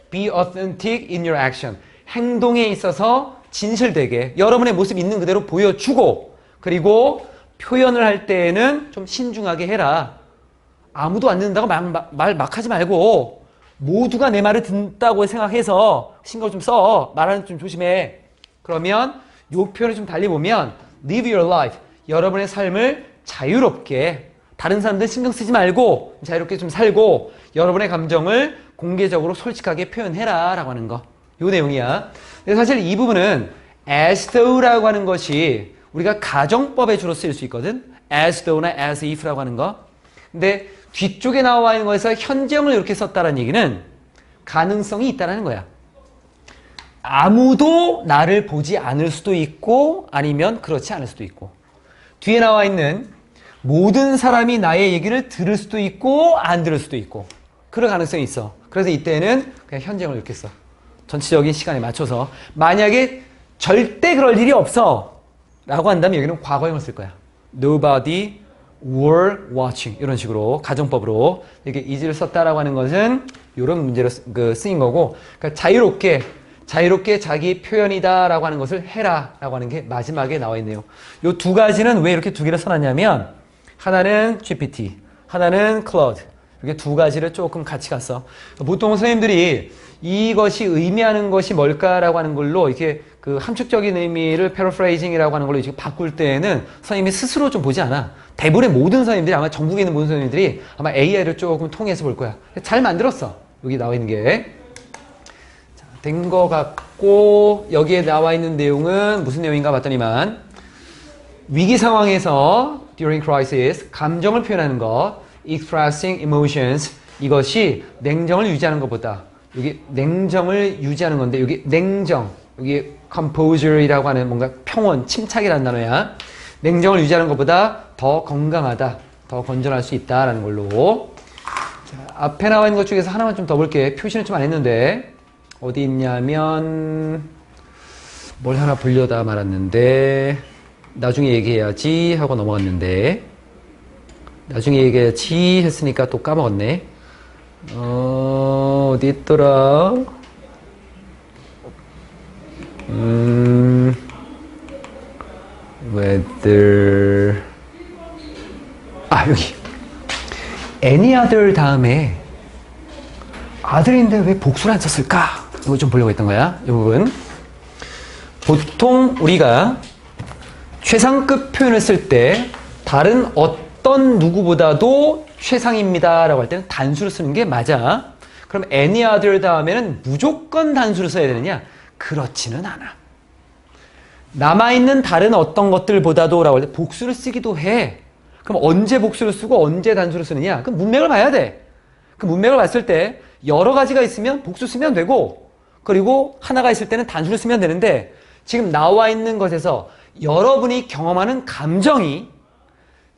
Be authentic in your action. 행동에 있어서 진실되게 여러분의 모습 있는 그대로 보여주고, 그리고 표현을 할 때에는 좀 신중하게 해라. 아무도 안 듣는다고 말 막 하지 말고 모두가 내 말을 듣는다고 생각해서 신경 좀 써. 말하는 좀 조심해. 그러면 이 표현을 좀 달리 보면 live your life. 여러분의 삶을 자유롭게, 다른 사람들 신경 쓰지 말고 자유롭게 좀 살고 여러분의 감정을 공개적으로 솔직하게 표현해라 라고 하는 거. 요 내용이야. 근데 사실 이 부분은 as though라고 하는 것이 우리가 가정법에 주로 쓰일 수 있거든. as though나 as if라고 하는 거. 근데 뒤쪽에 나와 있는 거에서 현재형을 이렇게 썼다는 얘기는 가능성이 있다는 거야. 아무도 나를 보지 않을 수도 있고 아니면 그렇지 않을 수도 있고, 뒤에 나와 있는 모든 사람이 나의 얘기를 들을 수도 있고 안 들을 수도 있고 그럴 가능성이 있어. 그래서 이때는 그냥 현재형을 이렇게 써. 전체적인 시간에 맞춰서. 만약에 절대 그럴 일이 없어 라고 한다면 여기는 과거형을 쓸 거야. Nobody were watching. 이런 식으로 가정법으로 이렇게 is를 썼다라고 하는 것은 이런 문제로 쓰인 거고, 그러니까 자유롭게 자기 표현이다 라고 하는 것을 해라 라고 하는 게 마지막에 나와 있네요. 이 두 가지는 왜 이렇게 두 개를 써놨냐면, 하나는 GPT, 하나는 Claude. 이렇게 두 가지를 조금 같이 갔어. 보통 선생님들이 이것이 의미하는 것이 뭘까라고 하는 걸로 이렇게 그 함축적인 의미를 paraphrasing이라고 하는 걸로 이렇게 바꿀 때에는 선생님이 스스로 좀 보지 않아. 대부분의 모든 선생님들이, 아마 전국에 있는 모든 선생님들이 아마 AI를 조금 통해서 볼 거야. 잘 만들었어. 여기 나와 있는 게. 된 거 같고, 여기에 나와 있는 내용은 무슨 내용인가 봤더니만, 위기 상황에서 during crisis 감정을 표현하는 것, expressing emotions, 이것이 냉정을 유지하는 것보다, 여기 냉정을 유지하는 건데 여기 냉정, 여기 composure이라고 하는 뭔가 평온, 침착이라는 단어야. 냉정을 유지하는 것보다 더 건강하다, 더 건전할 수 있다라는 걸로. 자, 앞에 나와 있는 것 중에서 하나만 좀 더 볼게. 표시는 좀 안 했는데 어디 있냐면, 뭘 하나 보려다 말았는데 나중에 얘기해야지 하고 넘어갔는데, 나중에 얘기해야지 했으니까 또 까먹었네. 어디 있더라? whether, 여기 any other 다음에 other인데 왜 복수를 안 썼을까? 이거 좀 보려고 했던 거야. 이 부분. 보통 우리가 최상급 표현을 쓸 때 다른 어떤 누구보다도 최상입니다 라고 할 때는 단수를 쓰는 게 맞아. 그럼 any other 다음에는 무조건 단수를 써야 되느냐? 그렇지는 않아. 남아있는 다른 어떤 것들보다도 라고 할 때 복수를 쓰기도 해. 그럼 언제 복수를 쓰고 언제 단수를 쓰느냐? 그럼 문맥을 봐야 돼. 그 문맥을 봤을 때 여러 가지가 있으면 복수 쓰면 되고, 그리고 하나가 있을 때는 단수를 쓰면 되는데, 지금 나와 있는 것에서 여러분이 경험하는 감정이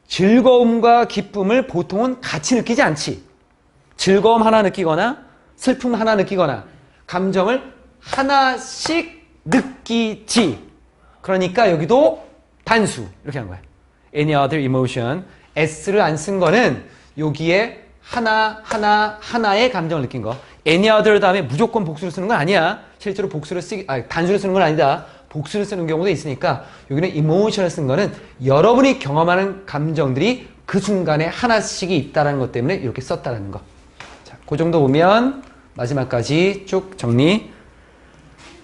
즐거움과 기쁨을 보통은 같이 느끼지 않지. 즐거움 하나 느끼거나 슬픔 하나 느끼거나 감정을 하나씩 느끼지. 그러니까 여기도 단수 이렇게 하는 거야. Any other emotion. S를 안 쓴 거는 여기에 하나의 감정을 느낀 거. Any other 다음에 무조건 복수를 쓰는 건 아니야. 실제로 단수를 쓰는 건 아니다. 복수를 쓰는 경우도 있으니까 여기는 emotion을 쓴 거는 여러분이 경험하는 감정들이 그 순간에 하나씩이 있다는 것 때문에 이렇게 썼다는 거. 자, 그 정도 보면 마지막까지 쭉 정리